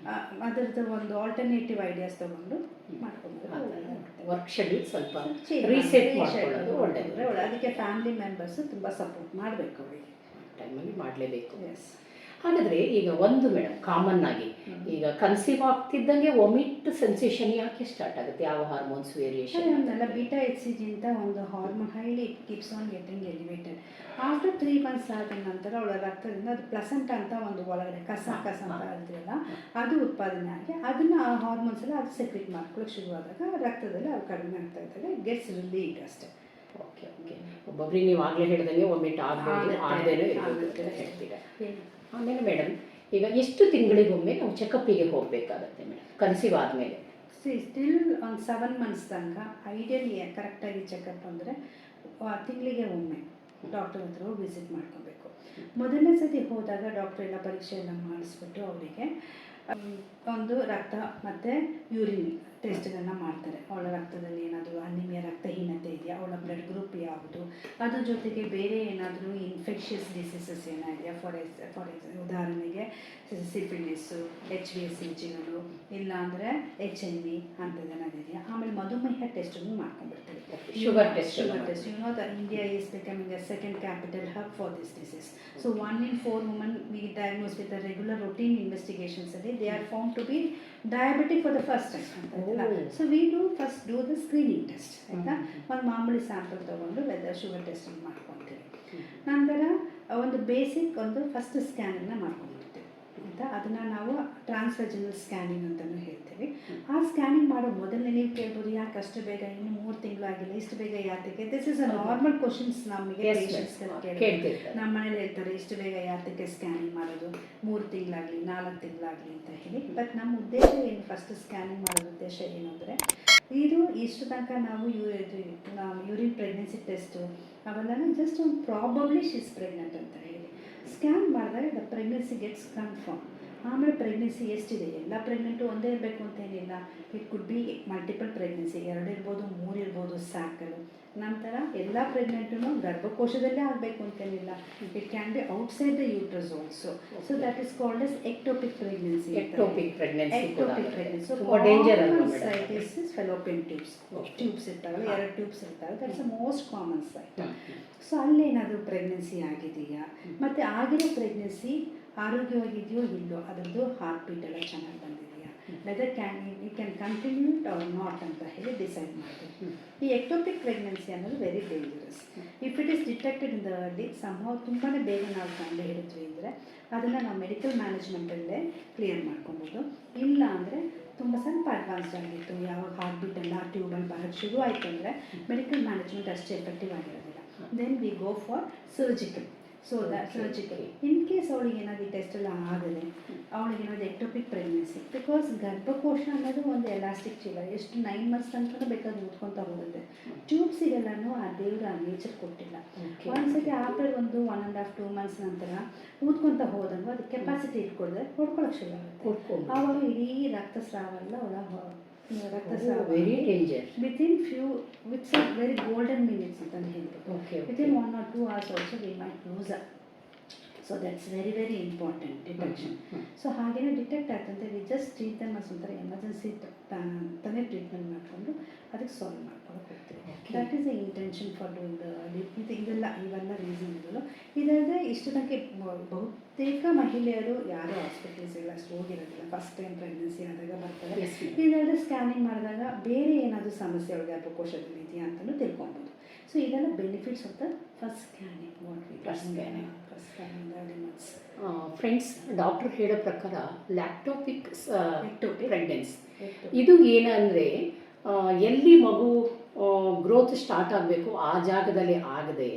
[SPEAKER 2] ಅದರದ್ದು ಒಂದು ಆಲ್ಟರ್ನೇಟಿವ್ ಐಡಿಯಾಸ್ ತೊಗೊಂಡು ಮಾಡ್ಕೊಂಡ್ರೆ
[SPEAKER 1] ವರ್ಕ್ ಶೆಡ್ಯೂಲ್ ಸ್ವಲ್ಪ ರೀಸೆಟ್ ಮಾಡ್ಕೊಳ್ಳೋದು ಒಳ್ಳೆಯದು.
[SPEAKER 2] ಅದಕ್ಕೆ ಫ್ಯಾಮಿಲಿ ಮೆಂಬರ್ಸು ತುಂಬ ಸಪೋರ್ಟ್ ಮಾಡಬೇಕು, ಅವರಿಗೆ
[SPEAKER 1] ಟೈಮಲ್ಲಿ ಮಾಡಲೇಬೇಕು.
[SPEAKER 2] ಎಸ್.
[SPEAKER 1] ಹಾಗಾದರೆ ಈಗ ಒಂದು ಮೇಡಮ್ ಕಾಮನ್ ಆಗಿ ಈಗ ಕನ್ಸೀವ್ ಆಗ್ತಿದ್ದಂಗೆ ಒಮಿಟ್ ಸೆನ್ಸೇಷನ್ ಯಾಕೆ ಸ್ಟಾರ್ಟ್ ಆಗುತ್ತೆ? ಯಾವ ಹಾರ್ಮೋನ್ಸ್ ವೇರಿಯೇಷನ್?
[SPEAKER 2] ನಮ್ದೆಲ್ಲ ಬೀಟಾ HCG ಅಂತ ಒಂದು hormone highly keeps on getting elevated. After 3 months ಆದ ನಂತರ ಅವಳ ರಕ್ತದಿಂದ ಅದು ಪ್ಲಸೆಂಟ ಅಂತ ಒಂದು ಒಳಗಡೆ ಕಸ ಅಂತ ಹೇಳ್ತೀವಲ್ಲ, ಅದು ಉತ್ಪಾದನೆ ಆಗಿ ಅದನ್ನು ಆ ಹಾರ್ಮೋನ್ಸ್ ಎಲ್ಲ ಅದು ಸೆಕ್ರೆಟ್ ಮಾಡ್ಕೊಳ್ಳೋಕೆ ಶುರುವಾದಾಗ ರಕ್ತದಲ್ಲಿ ಅದು ಕಡಿಮೆ ಆಗ್ತಾ ಇದ್ದಾಗ ಗೆಟ್ಸ್ ರಿಲೀವ್ಡ್ ಅಷ್ಟೇ.
[SPEAKER 1] Okay okay. ಒಬ್ಬೊಬ್ಬರಿಗೆ ನೀವು ಆಗಲೇ ಹೇಳಿದಂಗೆ ಒಮಿಟ್ ಆಗ್ಬೋದು, ಆಗದೇನೋ ಇರ್ಬೋದು ಅಂತ ಹೇಳ್ತೀರಾ. ಆಮೇಲೆ ಮೇಡಮ್ ಈಗ ಎಷ್ಟು ತಿಂಗಳಿಗೊಮ್ಮೆ ನಾವು ಚೆಕಪ್ಪಿಗೆ ಹೋಗಬೇಕಾಗತ್ತೆ ಮೇಡಮ್ ಕನ್ಸೀವ್ ಆದಮೇಲೆ?
[SPEAKER 2] ಸ್ಟಿಲ್ ಒಂದು 7 months ತನಕ ಐಡಿಯಲಿ ಕರೆಕ್ಟಾಗಿ ಚೆಕಪ್ ಅಂದರೆ ತಿಂಗಳಿಗೆ ಒಮ್ಮೆ ಡಾಕ್ಟರ್ ಹತ್ರ ವಿಸಿಟ್ ಮಾಡ್ಕೋಬೇಕು. ಮೊದಲನೇ ಸತಿ ಹೋದಾಗ ಡಾಕ್ಟರ್ ಎಲ್ಲ ಪರೀಕ್ಷೆ ಎಲ್ಲ ಮಾಡಿಸ್ಬಿಟ್ಟು ಅವರಿಗೆ ಒಂದು ರಕ್ತ ಮತ್ತು ಯೂರಿನ್ ಟೆಸ್ಟ್ಗಳನ್ನ ಮಾಡ್ತಾರೆ. ಅವಳ ರಕ್ತದಲ್ಲಿ ಏನಾದರೂ ಅನಿಮಿಯಾ ರಕ್ತಹೀನತೆ ಇದೆಯಾ, ಅವಳ ಬ್ಲಡ್ ಗ್ರೂಪ್ ಯಾವುದು, ಅದ್ರ ಜೊತೆಗೆ ಬೇರೆ ಏನಾದರೂ ಇನ್ಫೆಕ್ಷಿಯಸ್ ಡಿಸೀಸಸ್ ಏನಾದೆಯಾ, ಉದಾಹರಣೆಗೆ ಸಿಫಿಲಿಸು, HVSCಗಳು, ಇಲ್ಲಾಂದರೆ HIV ಅಂಥದ್ದೇನಾದಿದೆಯಾ. ಆಮೇಲೆ ಮಧುಮೇಹ ಟೆಸ್ಟನ್ನು ಮಾಡ್ಕೊಂಡ್ಬಿಡ್ತೀವಿ,
[SPEAKER 1] sugar test.
[SPEAKER 2] India is becoming the second capital hub for this disease. So 1 in 4 women we diagnosed with a regular routine investigations, they are found to be diabetic for the first time. So we first do the screening test. ಆಯಿತಾ, ಒಂದು ಮಾಮೂಲಿ sample ತೊಗೊಂಡು weather sugar testing ಮಾಡ್ಕೊತೀವಿ. ನಂತರ ಒಂದು basic ಒಂದು first ಸ್ಕ್ಯಾನನ್ನು ಮಾಡ್ಕೊಂಡ್ಬಿಡ್ತೀವಿ. ಆಯಿತಾ, ಅದನ್ನು ನಾವು ಟ್ರಾನ್ಸ್ವೆಜನಲ್ ಸ್ಕ್ಯಾನಿಂಗ್ ಅಂತಲೂ ಹೇಳ್ತೀವಿ. ಆ ಸ್ಕ್ಯಾನಿಂಗ್ ಮಾಡೋ ಮೊದಲನೇ ನೀವು ಕೇಳ್ಬೋದು, ಯಾಕೆ ಅಷ್ಟು ಬೇಗ, ಇನ್ನು 3 ತಿಂಗಳು ಆಗಿಲ್ಲ, ಇಷ್ಟು ಬೇಗ ಯಾತಕ್ಕೆ? This is a normal questions ನಮಗೆ ಪೇಷಂಟ್ಸ್ಗಳು ಕೇಳ್ತಾರೆ. ನಮ್ಮ ಮನೇಲಿ ಹೇಳ್ತಾರೆ, ಇಷ್ಟು ಬೇಗ ಯಾತಕ್ಕೆ ಸ್ಕ್ಯಾನಿಂಗ್ ಮಾಡೋದು, 3 ತಿಂಗಳಾಗಲಿ 4 ತಿಂಗಳಾಗಲಿ ಅಂತ ಹೇಳಿ. ಬಟ್ ನಮ್ಮ ಉದ್ದೇಶ ಏನು, ಫಸ್ಟ್ ಸ್ಕ್ಯಾನಿಂಗ್ ಮಾಡೋದು ಉದ್ದೇಶ ಏನು ಅಂದರೆ, ಇದು ಇಷ್ಟು ತನಕ ನಾವು ಯೂರಿನ್ ಪ್ರೆಗ್ನೆನ್ಸಿ ಟೆಸ್ಟು ಅವೆಲ್ಲ ಜಸ್ಟ್ ಒಂದು ಪ್ರಾಬಬ್ಲಿ ಶೀಸ್ ಪ್ರೆಗ್ನೆಂಟ್ ಅಂತ ಹೇಳಿ ಸ್ಕ್ಯಾನ್ ಮಾಡಿದಾಗ ದ ಪ್ರೆಗ್ನೆನ್ಸಿ ಗೆಟ್ಸ್ ಕನ್ಫರ್ಮ್. ಆಮೇಲೆ ಪ್ರೆಗ್ನೆನ್ಸಿ ಎಷ್ಟಿದೆ, ಎಲ್ಲ ಪ್ರೆಗ್ನೆಂಟು ಒಂದೇ ಇರಬೇಕು ಅಂತೇನಿಲ್ಲ. It could be multiple pregnancy, 2 ಇರ್ಬೋದು, 3 ಇರ್ಬೋದು ಸ್ಯಾಕಲು. ನಂತರ ಎಲ್ಲ ಪ್ರೆಗ್ನೆಂಟು ಗರ್ಭಕೋಶದಲ್ಲೇ ಆಗಬೇಕು ಅಂತೇನಿಲ್ಲ. It can be outside the uterus also. So that is called as ectopic pregnancy.
[SPEAKER 1] Ectopic pregnancy
[SPEAKER 2] site is fallopian tubes ಇರ್ತಾವಲ್ಲ, 2 ಟ್ಯೂಬ್ಸ್ ಇರ್ತಾವೆ, that's the most common site. So ಅಲ್ಲೇನಾದರೂ ಪ್ರೆಗ್ನೆನ್ಸಿ ಆಗಿದೆಯಾ, ಮತ್ತು ಆಗಿರೋ ಪ್ರೆಗ್ನೆನ್ಸಿ ಆರೋಗ್ಯವಾಗಿದೆಯೋ ಇಲ್ಲೋ, ಅದರದ್ದು ಹಾರ್ಟ್ ಬೀಟ್ ಎಲ್ಲ ಚೆನ್ನಾಗಿ ಬಂದಿದೆಯಾ, whether you can continue or not ಅಂತ ಹೇಳಿ ಡಿಸೈಡ್ ಮಾಡ್ತೀವಿ. ಈ ಎಕ್ಟೋಪಿಕ್ ಪ್ರೆಗ್ನೆನ್ಸಿ ಅನ್ನೋದು very dangerous. If it is detected in the early ಸಂಭವ ತುಂಬಾ ಬೇಗ ನಾವು ಕಂಡು ಹಿಡಿದ್ವಿ ಅಂದರೆ ಅದನ್ನು ನಾವು ಮೆಡಿಕಲ್ ಮ್ಯಾನೇಜ್ಮೆಂಟಲ್ಲೇ ಕ್ಲಿಯರ್ ಮಾಡ್ಕೊಬೋದು. ಇಲ್ಲ ಅಂದರೆ ತುಂಬ ಸ್ವಲ್ಪ ಅಡ್ವಾನ್ಸ್ಡ್ ಆಗಿತ್ತು, ಯಾವಾಗ ಹಾರ್ಟ್ ಬೀಟ್ ಎಲ್ಲ ಟ್ಯೂಬಲ್ಲಿ ಬರೋಕ್ಕೆ ಶುರು ಆಯಿತು ಅಂದರೆ ಮೆಡಿಕಲ್ ಮ್ಯಾನೇಜ್ಮೆಂಟ್ ಅಷ್ಟೇ ಎಫೆಕ್ಟಿವ್ ಆಗಿರೋದಿಲ್ಲ. Then we go for surgical. So that surgical in case ಅವಳಿಗೆ ಏನಾದರೂ ಈ ಟೆಸ್ಟ್ ಎಲ್ಲ ಆಗದೆ ಅವಳಿಗೆ ಏನಾದರೂ ಎಕ್ಟೋಪಿಕ್ ಪ್ರೆಗ್ನೆನ್ಸಿ, ಬಿಕಾಸ್ ಗರ್ಭಕೋಶ ಅನ್ನೋದು ಒಂದು ಎಲಾಸ್ಟಿಕ್ ಚೀಲ, ಎಷ್ಟು 9 months ತನಕ ಬೇಕಾದ್ರೆ ಊದ್ಕೊತಾ ಹೋಗುತ್ತೆ. ಟ್ಯೂಬ್ಸಿಗೆಲ್ಲನೂ ಆ ದೇವರು ಆ ನೇಚರ್ ಕೊಟ್ಟಿಲ್ಲ. ಒಂದ್ಸತಿ ಆಫ್ಟರ್ ಒಂದು 1.5-2 months ನಂತರ ಊದ್ಕೊತಾ ಹೋದಂಗ ಅದು ಕೆಪಾಸಿಟಿ ಇಟ್ಕೊಳ್ದೆ ಹೊಡ್ಕೊಳಕ್ಕೆ ಶುರು ಆಗುತ್ತೆ. ಆವಾಗ ಇಡೀ ರಕ್ತಸ್ರಾವ ಎಲ್ಲ ರಕ್ತಸ್ರಾವ
[SPEAKER 1] ವೆರಿ ಡೇಂಜರ್
[SPEAKER 2] ವಿತಿನ್ ಫ್ಯೂ ವಿತ್ಸ್ ವೆರಿ ಗೋಲ್ಡನ್ ಮಿನಿಟ್ಸ್ ಅಂತ ಹೇಳ್ಬೋದು. Within 1 or 2 hours also we might lose up. So that's very very important detection. So ಹಾಗೇನೆ ಡಿಟೆಕ್ಟ್ ಆಗ್ತಂತೆ we just treat them as ಒಂಥರ ಎಮರ್ಜೆನ್ಸಿ ತಾನೇ ಟ್ರೀಟ್ಮೆಂಟ್ ಮಾಡಿಕೊಂಡು ಅದಕ್ಕೆ ಸಾಲ್ವ್ ಮಾಡ್ಕೊಂಡು ಹೋಗ್ತೀವಿ. That is the intention for doing ಇವೆಲ್ಲ ರೀಸನ್ಗಳು. ಇದಲ್ಲದೆ ಇಷ್ಟು ತನಕ ಬಹುತೇಕ ಮಹಿಳೆಯರು ಯಾರೂ ಹಾಸ್ಪಿಟಲ್ಸ್ಗೆಲ್ಲ ಅಷ್ಟು ಹೋಗಿರೋದಿಲ್ಲ, ಫಸ್ಟ್ ಟೈಮ್ ಪ್ರೆಗ್ನೆನ್ಸಿ ಆದಾಗ ಬರ್ತಾರೆ. ಇದಲ್ಲದೆ ಸ್ಕ್ಯಾನಿಂಗ್ ಮಾಡಿದಾಗ ಬೇರೆ ಏನಾದರೂ ಸಮಸ್ಯೆ ಅವ್ರಿಗೆ ಗರ್ಭಕೋಶದಲ್ಲಿ ಇದೆಯಾ ಅಂತಲೂ ತಿಳ್ಕೊಬೋದು. ಸೊ ಇದೆಲ್ಲ benefits of the first scanning.
[SPEAKER 1] Friends, doctor ಹೇಳೋ ಪ್ರಕಾರ ಲ್ಯಾಕ್ಟೋಪಿಕ್ ಪ್ರೆಗ್ನೆನ್ಸಿ ಇದು ಏನಂದರೆ ಎಲ್ಲಿ ಮಗು ಗ್ರೋತ್ ಸ್ಟಾರ್ಟ್ ಆಗಬೇಕು ಆ ಜಾಗದಲ್ಲಿ ಆಗದೆ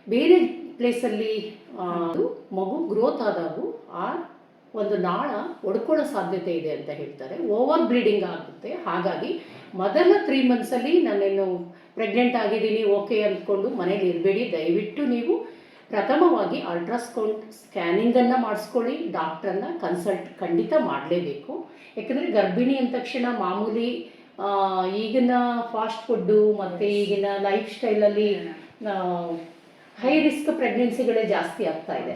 [SPEAKER 1] ಬೇರೆ ಪ್ಲೇಸಲ್ಲಿ ಮಗು ಗ್ರೋತ್ ಆದಾಗೂ ಆ ಒಂದು ನಾಳ ಒಡ್ಕೊಳ್ಳೋ ಸಾಧ್ಯತೆ ಇದೆ ಅಂತ ಹೇಳ್ತಾರೆ. ಓವರ್ ಬ್ಲೀಡಿಂಗ್ ಆಗುತ್ತೆ. ಹಾಗಾಗಿ ಮೊದಲ 3 monthsಲ್ಲಿ ನಾನೇನು ಪ್ರೆಗ್ನೆಂಟ್ ಆಗಿದ್ದೀನಿ ಓಕೆ ಅಂದ್ಕೊಂಡು ಮನೇಲಿ ಇರಬೇಡಿ. ದಯವಿಟ್ಟು ನೀವು ಪ್ರಥಮವಾಗಿ ಅಲ್ಟ್ರಾಸೌಂಡ್ ಸ್ಕ್ಯಾನಿಂಗನ್ನು ಮಾಡಿಸ್ಕೊಳ್ಳಿ. ಡಾಕ್ಟ್ರನ್ನ ಕನ್ಸಲ್ಟ್ ಖಂಡಿತ ಮಾಡಲೇಬೇಕು. ಯಾಕಂದರೆ ಗರ್ಭಿಣಿ ಅಂದ ತಕ್ಷಣ ಮಾಮೂಲಿ ಈಗಿನ ಫಾಸ್ಟ್ ಫುಡ್ಡು ಮತ್ತು ಈಗಿನ ಲೈಫ್ ಸ್ಟೈಲಲ್ಲಿ ಹೈ ರಿಸ್ಕ್ ಪ್ರೆಗ್ನೆನ್ಸಿಗಳೇ ಜಾಸ್ತಿ ಆಗ್ತಾ ಇದೆ.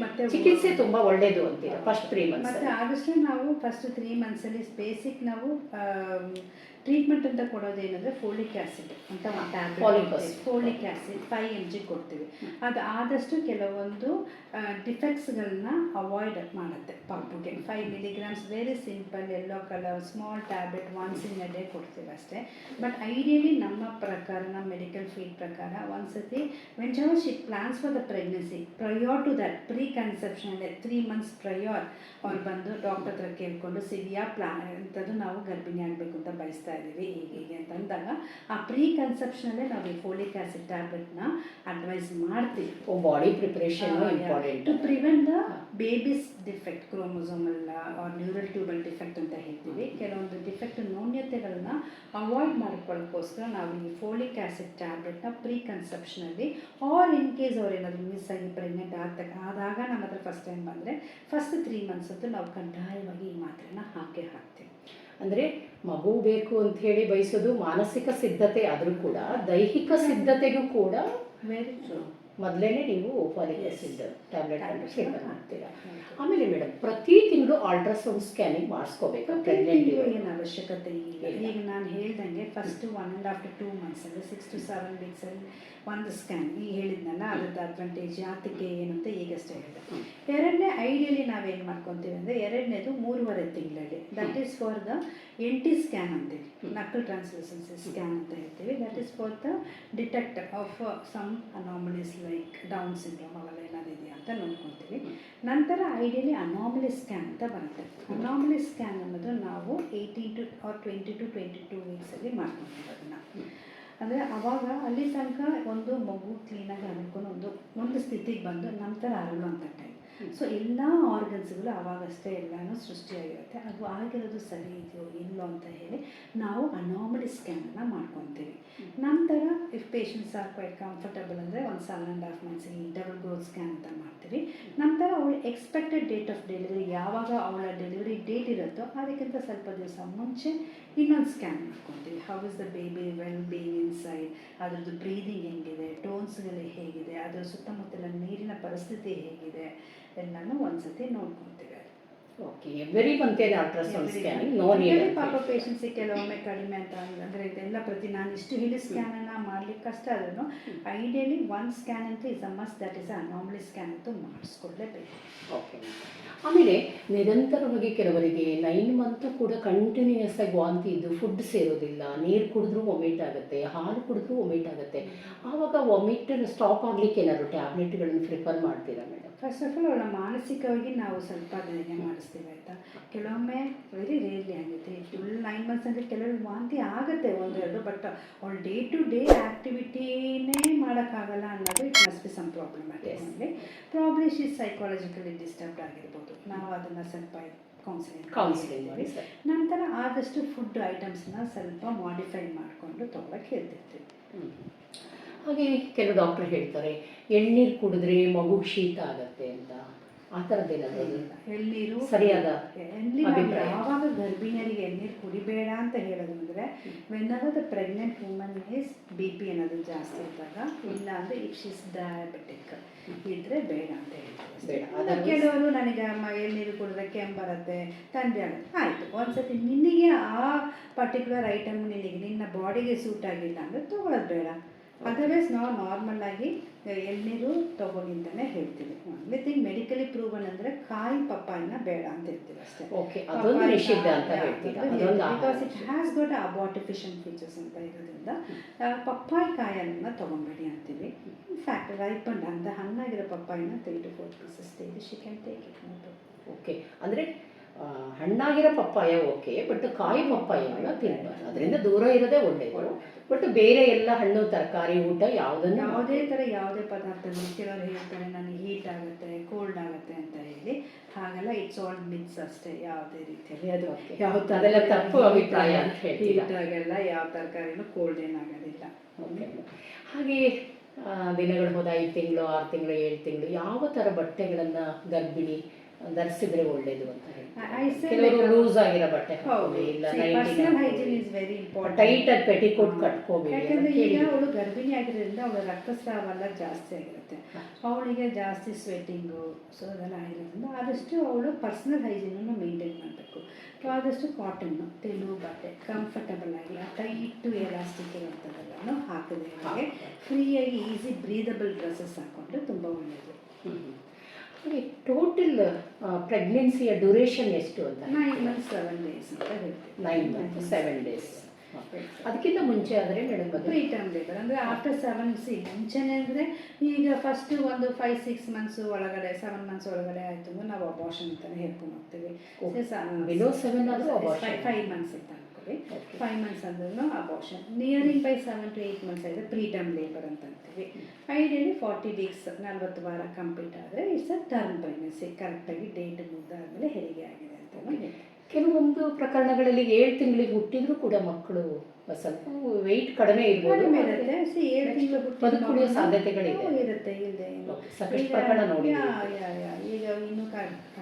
[SPEAKER 1] ಮತ್ತೆ ಚಿಕಿತ್ಸೆ ತುಂಬ ಒಳ್ಳೆಯದು ಅಂತೀರ ಫಸ್ಟ್ 3 months.
[SPEAKER 2] ಮತ್ತು ಆದಷ್ಟು ನಾವು ಫಸ್ಟ್ 3 monthsಲ್ಲಿ ಬೇಸಿಕ್ ನಾವು ಟ್ರೀಟ್ಮೆಂಟ್ ಅಂತ ಕೊಡೋದೇನೆಂದರೆ ಫೋಲಿಕ್ ಆ್ಯಸಿಡ್ ಅಂತ ಒಂದು
[SPEAKER 1] Folic
[SPEAKER 2] tablet
[SPEAKER 1] acid.
[SPEAKER 2] Folic acid 5 mg ಕೊಡ್ತೀವಿ. ಅದು ಆದಷ್ಟು ಕೆಲವೊಂದು ಡಿಫೆಕ್ಟ್ಸ್ಗಳನ್ನ ಅವಾಯ್ಡ್ ಮಾಡುತ್ತೆ ಪಾಪುಗೆ. 5 milligrams very simple yellow colour small tablet once in a day ಕೊಡ್ತೀವಿ ಅಷ್ಟೇ. ಬಟ್ ಐಡಿಯಲಿ ನಮ್ಮ ಪ್ರಕಾರ, ನಮ್ಮ ಮೆಡಿಕಲ್ ಫೀಲ್ಡ್ ಪ್ರಕಾರ ಒಂದ್ಸತಿ when she plans for the pregnancy prior to that pre conception 3 months prior ಅವ್ರು ಬಂದು ಡಾಕ್ಟರ್ ಹತ್ರ ಕೇಳ್ಕೊಂಡು ಸಿವಿಯಾ ಪ್ಲಾನ್ ಅಂಥದ್ದು ನಾವು ಗರ್ಭಿಣಿ ಆಗಬೇಕು ಅಂತ ಬಯಸ್ತಾ ಇದ್ದೀವಿ ಹೀಗೆ ಅಂತ ಅಂದಾಗ ಆ ಪ್ರೀ ಕನ್ಸೆಪ್ಷನಲ್ಲೇ ನಾವು ಈ ಫೋಲಿಕ್ ಆ್ಯಸಿಡ್ ಟ್ಯಾಬ್ಲೆಟ್ನ ಅಡ್ವೈಸ್ ಮಾಡ್ತೀವಿ.
[SPEAKER 1] Body preparation important
[SPEAKER 2] to prevent the babies defect, chromosomal or neural tubal defect ಅಂತ ಹೇಳ್ತೀವಿ. ಕೆಲವೊಂದು ಡಿಫೆಕ್ಟ್ ನ್ಯೂನ್ಯತೆಗಳನ್ನ ಅವಾಯ್ಡ್ ಮಾಡ್ಕೊಳ್ಳೋಕ್ಕೋಸ್ಕರ ನಾವು ಈ ಫೋಲಿಕ್ ಆ್ಯಸಿಡ್ ಟ್ಯಾಬ್ಲೆಟ್ನ ಪ್ರೀ ಕನ್ಸೆಪ್ಷನಲ್ಲಿ ಆರ್ ಇನ್ ಕೇಸ್ ಅವ್ರು ಏನಾದರೂ ಮಿಸ್ ಆಗಿ ಪ್ರೆಗ್ನೆಂಟ್ ಆದಾಗ ನಮ್ಮ ಹತ್ರ ಫಸ್ಟ್ ಟೈಮ್ ಬಂದರೆ ಫಸ್ಟ್ 3 months ಅಂತೂ ನಾವು ಕಡ್ಡಾಯವಾಗಿ ಈ ಮಾತ್ರೆನ ಹಾಕ್ತೀವಿ.
[SPEAKER 1] ಅಂದರೆ ಮಗು ಬೇಕು ಅಂತ ಹೇಳಿ ಬಯಸೋದು ಮಾನಸಿಕ ಸಿದ್ಧತೆ ಆದರೂ ಕೂಡ ದೈಹಿಕ ಸಿದ್ಧತೆಗೂ ಕೂಡ
[SPEAKER 2] ವೆರಿ ಟ್ರೂ.
[SPEAKER 1] ಮೊದಲೇ ನೀವು ಫಾಲಿಕ್ ಆ್ಯಸಿಡ್ ಟ್ಯಾಬ್ಲೆಟ್ ಅನ್ನು ಸೇವನೆ ಮಾಡ್ತೀರಾ. ಆಮೇಲೆ ಮೇಡಮ್ ಪ್ರತಿ ತಿಂಗಳು ಅಲ್ಟ್ರಾಸೌಂಡ್ ಸ್ಕ್ಯಾನಿಂಗ್ ಮಾಡಿಸ್ಕೋಬೇಕಾ ಪ್ರೆಗ್ನೆಂಟ್?
[SPEAKER 2] ಏನು ಅವಶ್ಯಕತೆ ಇಲ್ಲ. ಈಗ ನಾನು ಹೇಳ್ದಂಗೆ ಫಸ್ಟ್ 1.5 to 2 months ಅಂದರೆ 6 to 7 weeks ಒಂದು ಸ್ಕ್ಯಾನ್ ಈಗ ಹೇಳಿದ್ನಲ್ಲ, ಅದ್ರದ್ದು ಅಡ್ವಾಂಟೇಜ್ ಯಾತಕ್ಕೆ ಏನು ಅಂತ ಈಗಷ್ಟೇ ಹೇಳಿದೆ. ಎರಡನೇ ಐಡಿಯಲಿ ನಾವೇನು ಮಾಡ್ಕೊತೀವಿ ಅಂದರೆ ಎರಡನೇದು 3.5 ತಿಂಗಳಲ್ಲಿ, that is for the NT scan ಅಂತೀವಿ, ನಕಲ್ ಟ್ರಾನ್ಸ್ಲೂಸೆನ್ಸಿ ಸ್ಕ್ಯಾನ್ ಅಂತ ಹೇಳ್ತೀವಿ. That is for the detect of some anomalies like Down syndrome ಅವೆಲ್ಲ ಏನಾದ್ರು ಇದೆಯಾ ಅಂತ ನೋಡ್ಕೊತೀವಿ. ನಂತರ ಐಡಿಯಲಿ ಅನಾಮಲಿ ಸ್ಕ್ಯಾನ್ ಅಂತ ಬರುತ್ತೆ. ಅನಾಮಲಿ ಸ್ಕ್ಯಾನ್ ಅನ್ನೋದು ನಾವು 18 to 20 to 22 weeksಲ್ಲಿ ಮಾಡ್ಕೊತೀವಿ ಅದನ್ನು. ಅಂದರೆ ಆವಾಗ ಅಲ್ಲಿ ತನಕ ಒಂದು ಮಗು ಕ್ಲೀನಾಗಿ ಅನ್ಕೊಂಡು ಒಂದು ಸ್ಥಿತಿಗೆ ಬಂದು ನಂತರ ಅರಳುವಂಥ ಟೈಮ್. ಸೊ ಎಲ್ಲ ಆರ್ಗನ್ಸ್ಗಳು ಆವಾಗಷ್ಟೇ ಎಲ್ಲನೂ ಸೃಷ್ಟಿಯಾಗಿರುತ್ತೆ. ಅದು ಆಗಿರೋದು ಸರಿ ಇದೆಯೋ ಇಲ್ಲೋ ಅಂತ ಹೇಳಿ ನಾವು ಅನಾಮಲಿ ಸ್ಕ್ಯಾನನ್ನು ಮಾಡ್ಕೊತೀವಿ. ನಂತರ if patients are quite comfortable ಅಂದರೆ ಒಂದು 7.5 months ಡಬಲ್ ಗ್ರೋತ್ ಸ್ಕ್ಯಾನ್ ಅಂತ ಮಾಡ್ತೀವಿ. ನಂತರ ಅವಳ ಎಕ್ಸ್ಪೆಕ್ಟೆಡ್ ಡೇಟ್ ಆಫ್ ಡೆಲಿವರಿ ಯಾವಾಗ ಅವಳ ಡೆಲಿವರಿ ಡೇಟ್ ಇರುತ್ತೋ ಅದಕ್ಕಿಂತ ಸ್ವಲ್ಪ ದಿವಸ ಮುಂಚೆ ಇನ್ನೊಂದು ಸ್ಕ್ಯಾನ್ ಮಾಡ್ಕೊತೀವಿ. How is the baby well being inside, ಅದರದ್ದು ಬ್ರೀದಿಂಗ್ ಹೆಂಗಿದೆ, ಟೋನ್ಸ್ಗಳು ಹೇಗಿದೆ, ಅದರ ಸುತ್ತಮುತ್ತಲ ನೀರಿನ ಪರಿಸ್ಥಿತಿ ಹೇಗಿದೆ ಎಲ್ಲನೂ ಒಂದ್ಸತಿ ನೋಡ್ಕೊತೀವಿ.
[SPEAKER 1] Okay, every month ultrasound scanning no need.
[SPEAKER 2] ಪಾಪ ಪೇಷಂಟ್ಸಿಗೆ ಕೆಲವೊಮ್ಮೆ ಕಡಿಮೆ ಅಂತ ಅಂದರೆ ಇದೆಲ್ಲ ನಾನು ಇಷ್ಟು ಹೇಳಿ ಸ್ಕ್ಯಾನನ್ನು ಮಾಡ್ಲಿಕ್ಕೆ ಕಷ್ಟ ಆದ್ರೂ ಐಡಿಯಲಿ 1 ಸ್ಕ್ಯಾನ್ ಅಂತೂ is a must, that is anomaly scan ಅಂತೂ ಮಾಡಿಸ್ಕೊಳ್ಳೇಬೇಕು.
[SPEAKER 1] ಓಕೆ. ಆಮೇಲೆ ನಿರಂತರವಾಗಿ ಕೆಲವರಿಗೆ 9 month ಕೂಡ ಕಂಟಿನ್ಯೂಯಸ್ ಆಗಿ ವಾಂತಿ ಇದ್ದು ಫುಡ್ ಸೇರೋದಿಲ್ಲ, ನೀರು ಕುಡಿದ್ರೂ ವೊಮಿಟ್ ಆಗುತ್ತೆ, ಹಾಲು ಕುಡಿದ್ರೂ ವೊಮಿಟ್ ಆಗುತ್ತೆ. ಆವಾಗ ವೊಮಿಟ್ ಸ್ಟಾಪ್ ಆಗಲಿಕ್ಕೆ ಏನಾದರೂ ಟ್ಯಾಬ್ಲೆಟ್ಗಳನ್ನು ಪ್ರಿಫರ್ ಮಾಡ್ತೀರಾ ಮೇಡಮ್?
[SPEAKER 2] ಫಸ್ಟ್ ಆಫ್ ಆಲ್ ಅವಳ ಮಾನಸಿಕವಾಗಿ ನಾವು ಸ್ವಲ್ಪ ಧೈರ್ಯ ಮಾಡಿಸ್ತೀವಿ ಆಯಿತಾ. ಕೆಲವೊಮ್ಮೆ ವೆರಿ ರೇರ್ಲಿ ಆಗುತ್ತೆ, ಫುಲ್ 9 months ಅಂದರೆ ಕೆಲವೊಂದು ವಾಂತಿ ಆಗುತ್ತೆ ಒಂದೆರಡು, ಬಟ್ ಅವಳು ಡೇ ಟು ಡೇ ಆ್ಯಕ್ಟಿವಿಟಿನೇ ಮಾಡೋಕ್ಕಾಗಲ್ಲ ಅನ್ನೋದು it must be some problem ಆಗಿದೆ. ಪ್ರಾಬ್ಲಿ ಶಿ ಸೈಕಾಲಜಿಕಲಿ ಡಿಸ್ಟರ್ಬ್ಡ್ ಆಗಿರ್ಬೋದು. ನಾವು ಅದನ್ನು ಸ್ವಲ್ಪ ಕೌನ್ಸಿಲಿಂಗ್ ಮಾಡಿ ನಂತರ ಆದಷ್ಟು ಫುಡ್ ಐಟಮ್ಸ್ನ ಸ್ವಲ್ಪ ಮಾಡಿಫೈ ಮಾಡಿಕೊಂಡು ತೊಗೊಳಕ್ಕೆ ಹೇಳ್ತಿರ್ತೀವಿ.
[SPEAKER 1] ಹಾಗೆ ಕೆಲವು ಡಾಕ್ಟರ್ ಹೇಳ್ತಾರೆ ಎಳ್ನೀರು ಕುಡಿದ್ರೆ ಮಗು ಶೀತ ಆಗತ್ತೆ ಅಂತ, ಆ ಥರದ್ದೇನಾದರೂ
[SPEAKER 2] ಎಳ್ನೀರು
[SPEAKER 1] ಸರಿಯಾದ
[SPEAKER 2] ಎಳ್ನೀರು ಯಾವಾಗ ಗರ್ಭಿಣಿಯರಿಗೆ ಎಳ್ನೀರು ಕುಡಿಬೇಡ ಅಂತ ಹೇಳೋದು ಅಂದರೆ when the pregnant woman is BP ಅನ್ನೋದು ಜಾಸ್ತಿ ಇದ್ದಾಗ, ಇಲ್ಲ ಅಂದರೆ ಇಫ್ ಶೀಸ್ ಡಯಾಬಿಟಿಕ್ ಇದ್ದರೆ ಬೇಡ ಅಂತ ಹೇಳ್ತಾರೆ. ಕೆಲವರು ನನಗೆ ಎಳ್ನೀರು ಕುಡಿದ್ರೆ ಕೆಮ್ಮು ಬರುತ್ತೆ, ಥಂಡಿ ಆಗುತ್ತೆ, ಆಯಿತು ಒಂದ್ಸತಿ ನಿನಗೆ ಆ ಪರ್ಟಿಕ್ಯುಲರ್ ಐಟಮ್ ನಿನ್ನ ಬಾಡಿಗೆ ಸೂಟ್ ಆಗಿಲ್ಲ ಅಂದರೆ ತೊಗೊಳೋದು ಬೇಡ. ಅದರ್ವೈಸ್ ನಾವು ನಾರ್ಮಲ್ ಆಗಿ ಎಳ್ನೀರು ತೊಗೊಳ್ಳಿ ಅಂತಲೇ ಹೇಳ್ತೀವಿ. ಒನ್ಲಿ ಥಿಂಗ್ ಮೆಡಿಕಲಿ ಪ್ರೂವನ್ ಅಂದರೆ ಕಾಯಿ ಪಪ್ಪಾಯಿನ ಬೇಡ ಅಂತ ಹೇಳ್ತೀವಿ ಅಷ್ಟೇ. Because it has got abortifacient features ಅಂತ ಇರೋದ್ರಿಂದ ಪಪ್ಪಾಯಿ ಕಾಯನ್ನು ತೊಗೊಬೇಡಿ ಅಂತೀವಿ. ಇನ್ಫ್ಯಾಕ್ಟ್ ರೈಪಂಡ್ ಅಂತ ಹಣ್ಣಾಗಿರೋ ಪಪ್ಪಾಯಿನ 3 to 4 pieces ತೆಗೆದು she can take it.
[SPEAKER 1] Okay, ಅಂದರೆ ಹಣ್ಣಾಗಿರೋ ಪಪ್ಪಾಯ ಓಕೆ, ಬಟ್ ಕಾಯಿ ಪಪ್ಪಾಯನ್ನ ತಿನ್ನಬಾರ್ದು, ಅದರಿಂದ ದೂರ ಇರೋದೇ ಒಳ್ಳೆಯದು. ಬಟ್ ಬೇರೆ ಎಲ್ಲ ಹಣ್ಣು ತರಕಾರಿ ಊಟ ಯಾವುದೇ
[SPEAKER 2] ಥರ ಯಾವುದೇ ಪದಾರ್ಥ ಕೆಲವರು ಹೇಳ್ತಾರೆ ನನಗೆ ಹೀಟ್ ಆಗುತ್ತೆ ಕೋಲ್ಡ್ ಆಗುತ್ತೆ ಅಂತ ಹೇಳಿ, ಹಾಗೆಲ್ಲ ಇಟ್ಸ್ ಆಲ್ ಮಿಕ್ಸ್ ಅಷ್ಟೇ. ಯಾವುದೇ ರೀತಿಯಲ್ಲಿ ಅದು
[SPEAKER 1] ಅದೆಲ್ಲ ತಪ್ಪು ಅಭಿಪ್ರಾಯ ಅಂತ ಹೇಳ್ತೀವಿ.
[SPEAKER 2] ಹೀಟಾಗೆಲ್ಲ ಯಾವ ತರಕಾರಿನೂ ಕೋಲ್ಡ್ ಏನಾಗೋದಿಲ್ಲ.
[SPEAKER 1] ಓಕೆ. ಹಾಗೆ ದಿನಗಳು ಹೋದ 5 ತಿಂಗಳು 6 ತಿಂಗಳು 7 ತಿಂಗಳು ಯಾವ ಥರ ಬಟ್ಟೆಗಳನ್ನು ಗರ್ಭಿಣಿ ಧರಿಸಿದ್ರೆ ಒಳ್ಳೇದು ಅಂತ
[SPEAKER 2] I
[SPEAKER 1] ಹೇಳಿ.
[SPEAKER 2] say
[SPEAKER 1] ಕೆಲವರು
[SPEAKER 2] like
[SPEAKER 1] ಲೂಸ್ ಆಗಿರೋ ಬಟ್ಟೆ
[SPEAKER 2] ಹೌದು,
[SPEAKER 1] ಹಾಕೊಳ್ಳಿ, ಇಲ್ಲ
[SPEAKER 2] personal hygiene is very important.
[SPEAKER 1] Tight ಆಗಿ ಪೆಟಿಕೋಟ್ ಕಟ್ಕೋಬೇಡಿ ಅಂತ
[SPEAKER 2] ಯಾಕಂದ್ರೆ ಈಗ
[SPEAKER 1] ಕೇಳಿದ್ದೀನಿ.
[SPEAKER 2] ಅವಳು ಗರ್ಭಿಣಿ ಆಗಿರೋದ್ರಿಂದ ಅವಳ ರಕ್ತಸ್ರಾವ ಎಲ್ಲ ಜಾಸ್ತಿ ಆಗಿರುತ್ತೆ, ಅವಳಿಗೆ ಜಾಸ್ತಿ ಸ್ವೆಟ್ಟಿಂಗು ಸೊ ಅದೆಲ್ಲ ಆಗಿರೋದ್ರಿಂದ ಆದಷ್ಟು ಅವಳು ಪರ್ಸನಲ್ ಹೈಜೀನನ್ನು ಮೇಂಟೈನ್ ಮಾಡಬೇಕು. ಆದಷ್ಟು ಕಾಟನ್ನು ತೆಳು ಬಟ್ಟೆ ಕಂಫರ್ಟಬಲ್ ಆಗಿ ಟೈಟು ಎಲಾಸ್ಟಿಕ್ ಇರುವಂಥದ್ದೆಲ್ಲನೂ ಹಾಕಿದೆ ಅವಳಿಗೆ ಫ್ರೀಯಾಗಿ ಈಸಿ ಬ್ರೀದಬಲ್ ಡ್ರೆಸ್ಸಸ್ ಹಾಕೊಂಡ್ರೆ ತುಂಬ ಒಳ್ಳೆಯದು.
[SPEAKER 1] ಟೋಟಲ್ ಪ್ರೆಗ್ನೆನ್ಸಿಯ ಡ್ಯೂರೇಷನ್ ಎಷ್ಟು ಅಂತ?
[SPEAKER 2] 9 months 7 days ಅಂತ ಹೇಳ್ತೀವಿ.
[SPEAKER 1] 9 months 7 days. ಅದಕ್ಕಿಂತ ಮುಂಚೆ ಆದರೆ ಮೇಡಮ್ ಅದು
[SPEAKER 2] ಪ್ರೀ ಟರ್ಮ್ ಲೇಬರ್ ಅಂದರೆ ಆಫ್ಟರ್ 7 ಮುಂಚೆನೇ ಅಂದರೆ ಈಗ ಫಸ್ಟ್ ಒಂದು 5-6 months ಒಳಗಡೆ 7 months ಒಳಗಡೆ ಆಯಿತು ಅಂದ್ರೆ ನಾವು ಅಬಾರ್ಷನ್ ಅಂತಲೇ ಹೇಳ್ಕೊಂಡು ಹೋಗ್ತೀವಿ.
[SPEAKER 1] ಬಿಲೋ 7 ಆದರೂ ಅಬಾರ್ಷನ್.
[SPEAKER 2] 5 months ಅಂತ ಅನ್ಕೊಳ್ಳಿ, 5 months ಅಂದ್ರೂ abortion. Nearing by 7 to 8 months ಆಗಿದೆ ಪ್ರೀ ಟರ್ಮ್ ಲೇಬರ್ ಅಂತ ಅಂತೀವಿ. ಐಡಿಯಲಿ 40 weeks 40 ವಾರ ಕಂಪ್ಲೀಟ್ ಆದರೆ ಇಟ್ಸ್ ಅ ಟರ್ಮ್ ಪ್ರೆಗ್ನೆನ್ಸಿ, ಕರೆಕ್ಟಾಗಿ ಡೇಟ್ ಮುಗ್ದಾದ್ಮೇಲೆ ಹೆರಿಗೆ ಆಗಿದೆ ಅಂತ.
[SPEAKER 1] ಕೆಲವೊಂದು ಪ್ರಕರಣಗಳಲ್ಲಿ 7 ತಿಂಗಳಿಗೆ ಹುಟ್ಟಿದ್ರು ಕೂಡ ಮಕ್ಕಳು ಸ್ವಲ್ಪ ವೆಯ್ಟ್ ಕಡಿಮೆ ಇರ್ಬೋದು,
[SPEAKER 2] ಇರುತ್ತೆ. 7 ತಿಂಗಳು
[SPEAKER 1] ಬದುಕುಳಿಯೋ ಸಾಧ್ಯತೆಗಳಿದೆ
[SPEAKER 2] ಇರುತ್ತೆ, ಇಲ್ಲದೆ
[SPEAKER 1] ಸಾಕಷ್ಟು ಪ್ರಕರಣ ನೋಡಿ.
[SPEAKER 2] ಈಗ ಇನ್ನು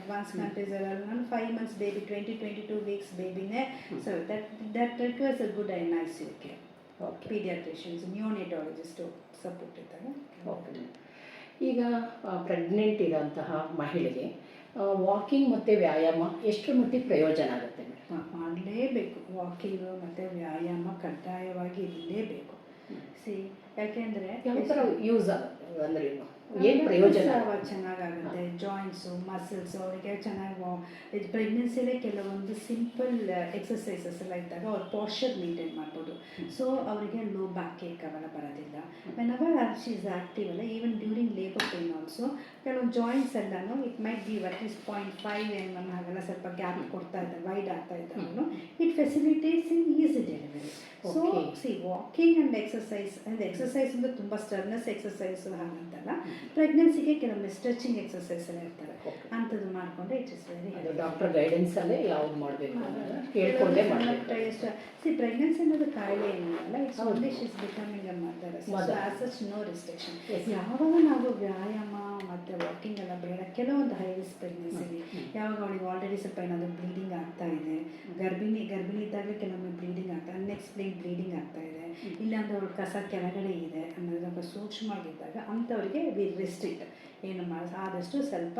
[SPEAKER 2] ಅಡ್ವಾನ್ಸ್ ಕಂಟ್ರೀಸ್ ನಾನು 5 months ಬೇಬಿ 20-22 weeks ಬೇಬಿನೇ, so that requires a good I nice care. Paediatricians neonatologist support ಇದ್ದಾಗ.
[SPEAKER 1] ಓಕೆ. ಈಗ ಪ್ರೆಗ್ನೆಂಟ್ ಇರೋಂತಹ ಮಹಿಳೆಗೆ ವಾಕಿಂಗ್ ಮತ್ತು ವ್ಯಾಯಾಮ ಎಷ್ಟರ ಮಟ್ಟಿಗೆ ಪ್ರಯೋಜನ ಆಗುತ್ತೆ ಮೇಡಮ್?
[SPEAKER 2] ಮಾಡಲೇಬೇಕು. ವಾಕಿಂಗು ಮತ್ತು ವ್ಯಾಯಾಮ ಕಡ್ಡಾಯವಾಗಿ ಇರಲೇಬೇಕು. ಯಾಕೆಂದರೆ
[SPEAKER 1] ಯಾವ ಥರ ಯೂಸ್ ಆಗುತ್ತೆ ಅಂದರೆ ಏನು ಪ್ರಯೋಜನ?
[SPEAKER 2] ಚೆನ್ನಾಗಾಗುತ್ತೆ, ಜಾಯಿಂಟ್ಸು ಮಸಲ್ಸು ಅವರಿಗೆ ಚೆನ್ನಾಗಿ ಇದು ಪ್ರೆಗ್ನೆನ್ಸಿಲೇ ಕೆಲವೊಂದು ಸಿಂಪಲ್ ಎಕ್ಸಸೈಸಸ್ ಎಲ್ಲ ಇದ್ದಾಗ ಅವ್ರ ಪಾಶ್ಚರ್ ಮೇಂಟೈನ್ ಮಾಡ್ಬೋದು. ಸೊ ಅವರಿಗೆ ಲೋ ಬ್ಯಾಕ್ ಏಕ್ ಅವೆಲ್ಲ ಬರೋದಿಲ್ಲ. ವೆನೆವರ್ ಶಿ ಇಸ್ ಆ್ಯಕ್ಟಿವ್ ಅಲ್ಲ, even during labour pain also ಕೆಲವೊಂದು ಜಾಯಿಂಟ್ಸ್ ಎಲ್ಲನೂ it might give at least 0.5 mm ಹಾಗೆಲ್ಲ ಸ್ವಲ್ಪ ಗ್ಯಾಪ್ ಕೊಡ್ತಾ ಇದ್ದಾರೆ, ವೈಡ್ ಆಗ್ತಾ ಇದ್ದಾನು. It facilitates in easy delivery. So walking and exercise ಅಂದರೆ ಎಕ್ಸಸೈಸ್ ಅಂದರೆ ತುಂಬ ಸ್ಟರ್ನೆಸ್ ಎಕ್ಸಸೈಸು ಹಾಗಂತಲ್ಲ, ಪ್ರೆಗ್ನೆನ್ಸಿಗೆ ಕೆಲವೊಮ್ಮೆ ಸ್ಟ್ರೆಚಿಂಗ್ ಎಕ್ಸಸೈಸ್ ಎಲ್ಲ ಇರ್ತಾರೆ, ಅಂಥದ್ದು ಮಾಡಿಕೊಂಡ್ರೆ ಇಟ್ ಇಸ್ ವೆರಿ
[SPEAKER 1] ಡಾಕ್ಟರ್ ಗೈಡೆನ್ಸಲ್ಲೇ ಯಾವ್ದು ಮಾಡಬೇಕು ಹೇಳ್ಕೊಂಡೇ ಮಾಡಬೇಕು.
[SPEAKER 2] ಪ್ರೆಗ್ನೆನ್ಸಿ ಅನ್ನೋದು ಕಾಯಿಲೆ ಏನಿಲ್ಲ, it's only she is becoming a mother, as such no restriction. ಯಾವಾಗ ನಾವು ವ್ಯಾಯಾಮ ಮತ್ತು ವಾಕಿಂಗ್ ಎಲ್ಲ ಬೇಡ, ಕೆಲವೊಂದು ಹೈ ರಿಸ್ಕ್ ಪ್ರೆಗ್ನೆನ್ಸಿಲಿ ಯಾವಾಗ ಅವಳಿಗೆ ಆಲ್ರೆಡಿ ಸ್ವಲ್ಪ ಏನಾದರೂ ಬ್ಲೀಡಿಂಗ್ ಆಗ್ತಾ ಇದೆ, ಗರ್ಭಿಣಿ ಇದ್ದಾಗಲೇ ಕೆಲವೊಮ್ಮೆ ಬ್ಲೀಡಿಂಗ್ ಆಗ್ತಾ ಅನ್ಎಕ್ಸ್ಪ್ಲೇನ್ ಬ್ಲೀಡಿಂಗ್ ಆಗ್ತಾ ಇದೆ, ಇಲ್ಲಾಂದ್ರೆ ಅವ್ರ ಕಸ ಕೆಳಗಡೆ ಇದೆ ಅನ್ನೋದಕ್ಕೆ ಸೂಕ್ಷ್ಮವಾಗಿದ್ದಾಗ ಅಂಥವ್ರಿಗೆ ವಿ ರಿಸ್ಟ್ರಿಕ್ಟ್ ಏನು ಆದಷ್ಟು ಸ್ವಲ್ಪ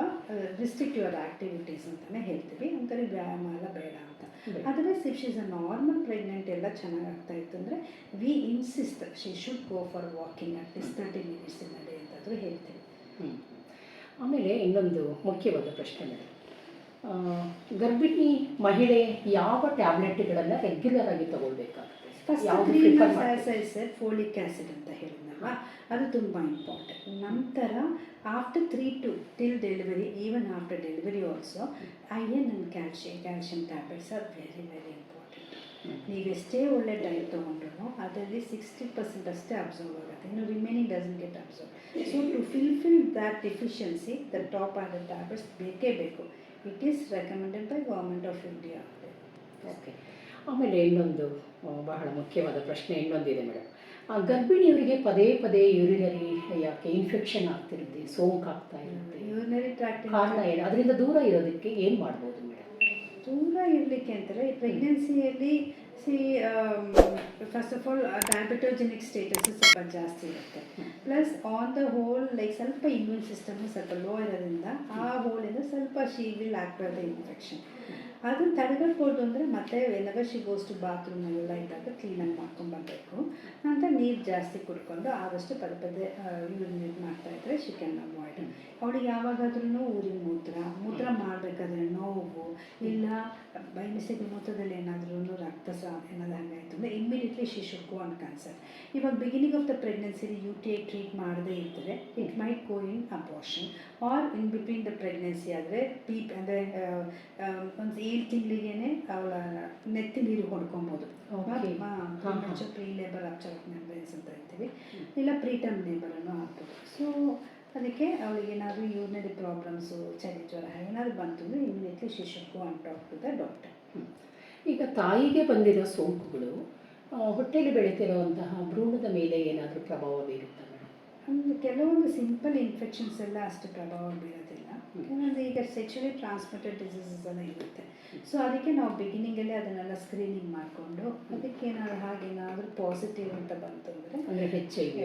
[SPEAKER 2] ರಿಸ್ಟ್ರಿಕ್ಟ್ ಯುವರ್ ಆ್ಯಕ್ಟಿವಿಟೀಸ್ ಅಂತಲೇ ಹೇಳ್ತೀವಿ. ಅಂಥವ್ರಿಗೆ ವ್ಯಾಯಾಮ ಎಲ್ಲ ಬೇಡ ಅಂತ. Otherwise if she is a normal pregnant ಎಲ್ಲ ಚೆನ್ನಾಗಾಗ್ತಾ ಇತ್ತು ಅಂದರೆ we insist she should go for walking at least 30 minutes in a day ಅಂತಾದರೂ ಹೇಳ್ತೀವಿ.
[SPEAKER 1] ಆಮೇಲೆ ಇನ್ನೊಂದು ಮುಖ್ಯವಾದ ಪ್ರಶ್ನೆ ಮೇಡಮ್, ಗರ್ಭಿಣಿ ಮಹಿಳೆ ಯಾವ ಟ್ಯಾಬ್ಲೆಟ್ಗಳನ್ನು ರೆಗ್ಯುಲರ್ ಆಗಿ ತಗೊಳ್ಬೇಕಾಗುತ್ತೆ?
[SPEAKER 2] ಫೋಲಿಕ್ ಆ್ಯಸಿಡ್ ಅಂತ ಹೇಳಿದ್ನಲ್ವ, ಅದು ತುಂಬ ಇಂಪಾರ್ಟೆಂಟ್. ನಂತರ after 3 to till delivery, even after delivery also iron and calcium tablets are very very important. ನೀವೆಷ್ಟೇ ಒಳ್ಳೆ ಡೈಟ್ ತೊಗೊಂಡ್ರು ಅದರಲ್ಲಿ 60% ಅಷ್ಟೇ ಅಬ್ಸರ್ವ್ ಆಗುತ್ತೆ, ಇನ್ನು remaining doesn't get absorb. So to fill that deficiency the top and the tablets ಬೇಕೇ ಬೇಕು. It is recommended by government of India.
[SPEAKER 1] Okay. ಆಮೇಲೆ ಇನ್ನೊಂದು ಬಹಳ ಮುಖ್ಯವಾದ ಪ್ರಶ್ನೆ ಇನ್ನೊಂದಿದೆ ಮೇಡಮ್, ಗರ್ಭಿಣಿಯವರಿಗೆ ಪದೇ ಪದೇ ಯೂರಿನರಿ ಯಾಕೆ ಇನ್ಫೆಕ್ಷನ್ ಆಗ್ತಿರುತ್ತೆ, ಸೋಂಕು ಆಗ್ತಾ ಇರುತ್ತೆ,
[SPEAKER 2] ಯೂರಿನರಿ ಟ್ರ್ಯಾಕ್ಟ್
[SPEAKER 1] ಕಾರಣ ಏನು? ಅದರಿಂದ ದೂರ ಇರೋದಕ್ಕೆ ಏನು ಮಾಡ್ಬೋದು ಮೇಡಮ್?
[SPEAKER 2] ದೂರ ಇರಲಿಕ್ಕೆ ಅಂತಾರೆ ಪ್ರೆಗ್ನೆನ್ಸಿಯಲ್ಲಿ ಫಸ್ಟ್ ಆಫ್ ಆಲ್ ಡಯಾಬಿಟೋಜೆನಿಕ್ ಸ್ಟೇಟಸ್ ಸ್ವಲ್ಪ ಜಾಸ್ತಿ ಇರುತ್ತೆ. Plus on the whole like ಸ್ವಲ್ಪ ಇಮ್ಯೂನ್ ಸಿಸ್ಟಮ್ ಸ್ವಲ್ಪ ಲೋ ಇರೋದ್ರಿಂದ ಆ ಹೋಲಿಂದ ಸ್ವಲ್ಪ she will act the infection. ಅದನ್ನು ತಡೆಗಟ್ಬೋದು ಅಂದರೆ ಮತ್ತೆ ವೆನೆವರ್ ಶಿ ಗೋಸ್ ಟು ಬಾತ್ರೂಮ್ನೆಲ್ಲ ಇದ್ದಾಗ ಕ್ಲೀನಾಗಿ ಮಾಡ್ಕೊಂಡ್ಬರ್ಬೇಕು. ನಂತರ ನೀರು ಜಾಸ್ತಿ ಕುಡ್ಕೊಂಡು ಆದಷ್ಟು ಪದೇ ಯೂರಿನೇಟ್ ಮಾಡ್ತಾಯಿದ್ರೆ ಶಿ ಕ್ಯಾನ್ ಅವಾಯ್ಡ್. ಅವಳಿಗೆ ಯಾವಾಗಾದ್ರೂ ಊರಿನ ಮೂತ್ರ ಮಾಡಬೇಕಾದ್ರೆ ನೋವು ಇಲ್ಲ ಬೈ ಮಿಸ್ಟೇಕ್ ಮೂತ್ರದಲ್ಲಿ ಏನಾದ್ರೂ ರಕ್ತಸ್ರಾವ ಏನಾದ್ರು ಹಂಗಾಯಿತು ಅಂದರೆ immediately she should go on consult. ಇವಾಗ ಬಿಗಿನಿಂಗ್ ಆಫ್ ದ ಪ್ರೆಗ್ನೆನ್ಸಿಲಿ UTI ಟ್ರೀಟ್ ಮಾಡದೇ ಇದ್ದರೆ it might go in abortion or in between the pregnancy ಆದರೆ ಅಂದರೆ ಒಂದು 7 ತಿಂಗಳಿಗೇ ಅವಳ ನೆತ್ತಿ ನೀರು ಹೊಡ್ಕೊಬೋದು. ಪ್ರೀ ಲೇಬರ್ ಅಬ್ಸರ್ವ್ ಮೆಂಬ್ರೇನ್ಸ್ ಅಂತ ಹೇಳ್ತೀವಿ, ಇಲ್ಲ ಪ್ರೀ ಟರ್ಮ್ ಲೇಬರನ್ನು ಆಗ್ಬೋದು. ಸೊ ಅದಕ್ಕೆ ಅವಳಿಗೆ ಏನಾದರೂ ಯೂರಿನರಿ ಪ್ರಾಬ್ಲಮ್ಸು ಚಳಿ ಜ್ವರ ಏನಾದರೂ ಬಂತು ಅಂದರೆ immediately she should go and talk to the doctor.
[SPEAKER 1] ಈಗ ತಾಯಿಗೆ ಬಂದಿರೋ ಸೋಂಕುಗಳು ಹೊಟ್ಟೆಯಲ್ಲಿ ಬೆಳೀತಿರುವಂತಹ ಭ್ರೂಣದ ಮೇಲೆ ಏನಾದರೂ ಪ್ರಭಾವ ಬೀರುತ್ತಾ ಮೇಡಮ್?
[SPEAKER 2] ಅಂದ್ರೆ ಕೆಲವೊಂದು ಸಿಂಪಲ್ ಇನ್ಫೆಕ್ಷನ್ಸ್ ಎಲ್ಲ ಅಷ್ಟು ಪ್ರಭಾವ ಬೀರೋದಿಲ್ಲ. ಕೆಲವೊಂದು ಈಗ ಸೆಕ್ಚುಲಿ ಟ್ರಾನ್ಸ್ಮಿಟೆಡ್ ಡಿಸೀಸಸ್ ಎಲ್ಲ ಇರುತ್ತೆ. ಸೊ ಅದಕ್ಕೆ ನಾವು ಬಿಗಿನಿಂಗಲ್ಲೇ ಅದನ್ನೆಲ್ಲ ಸ್ಕ್ರೀನಿಂಗ್ ಮಾಡಿಕೊಂಡು ಅದಕ್ಕೇನಾದ್ರು ಹಾಗೇನಾದರೂ ಪಾಸಿಟಿವ್ ಅಂತ ಬಂತು ಅಂದರೆ
[SPEAKER 1] ಹೆಚ್ ಐ ವಿ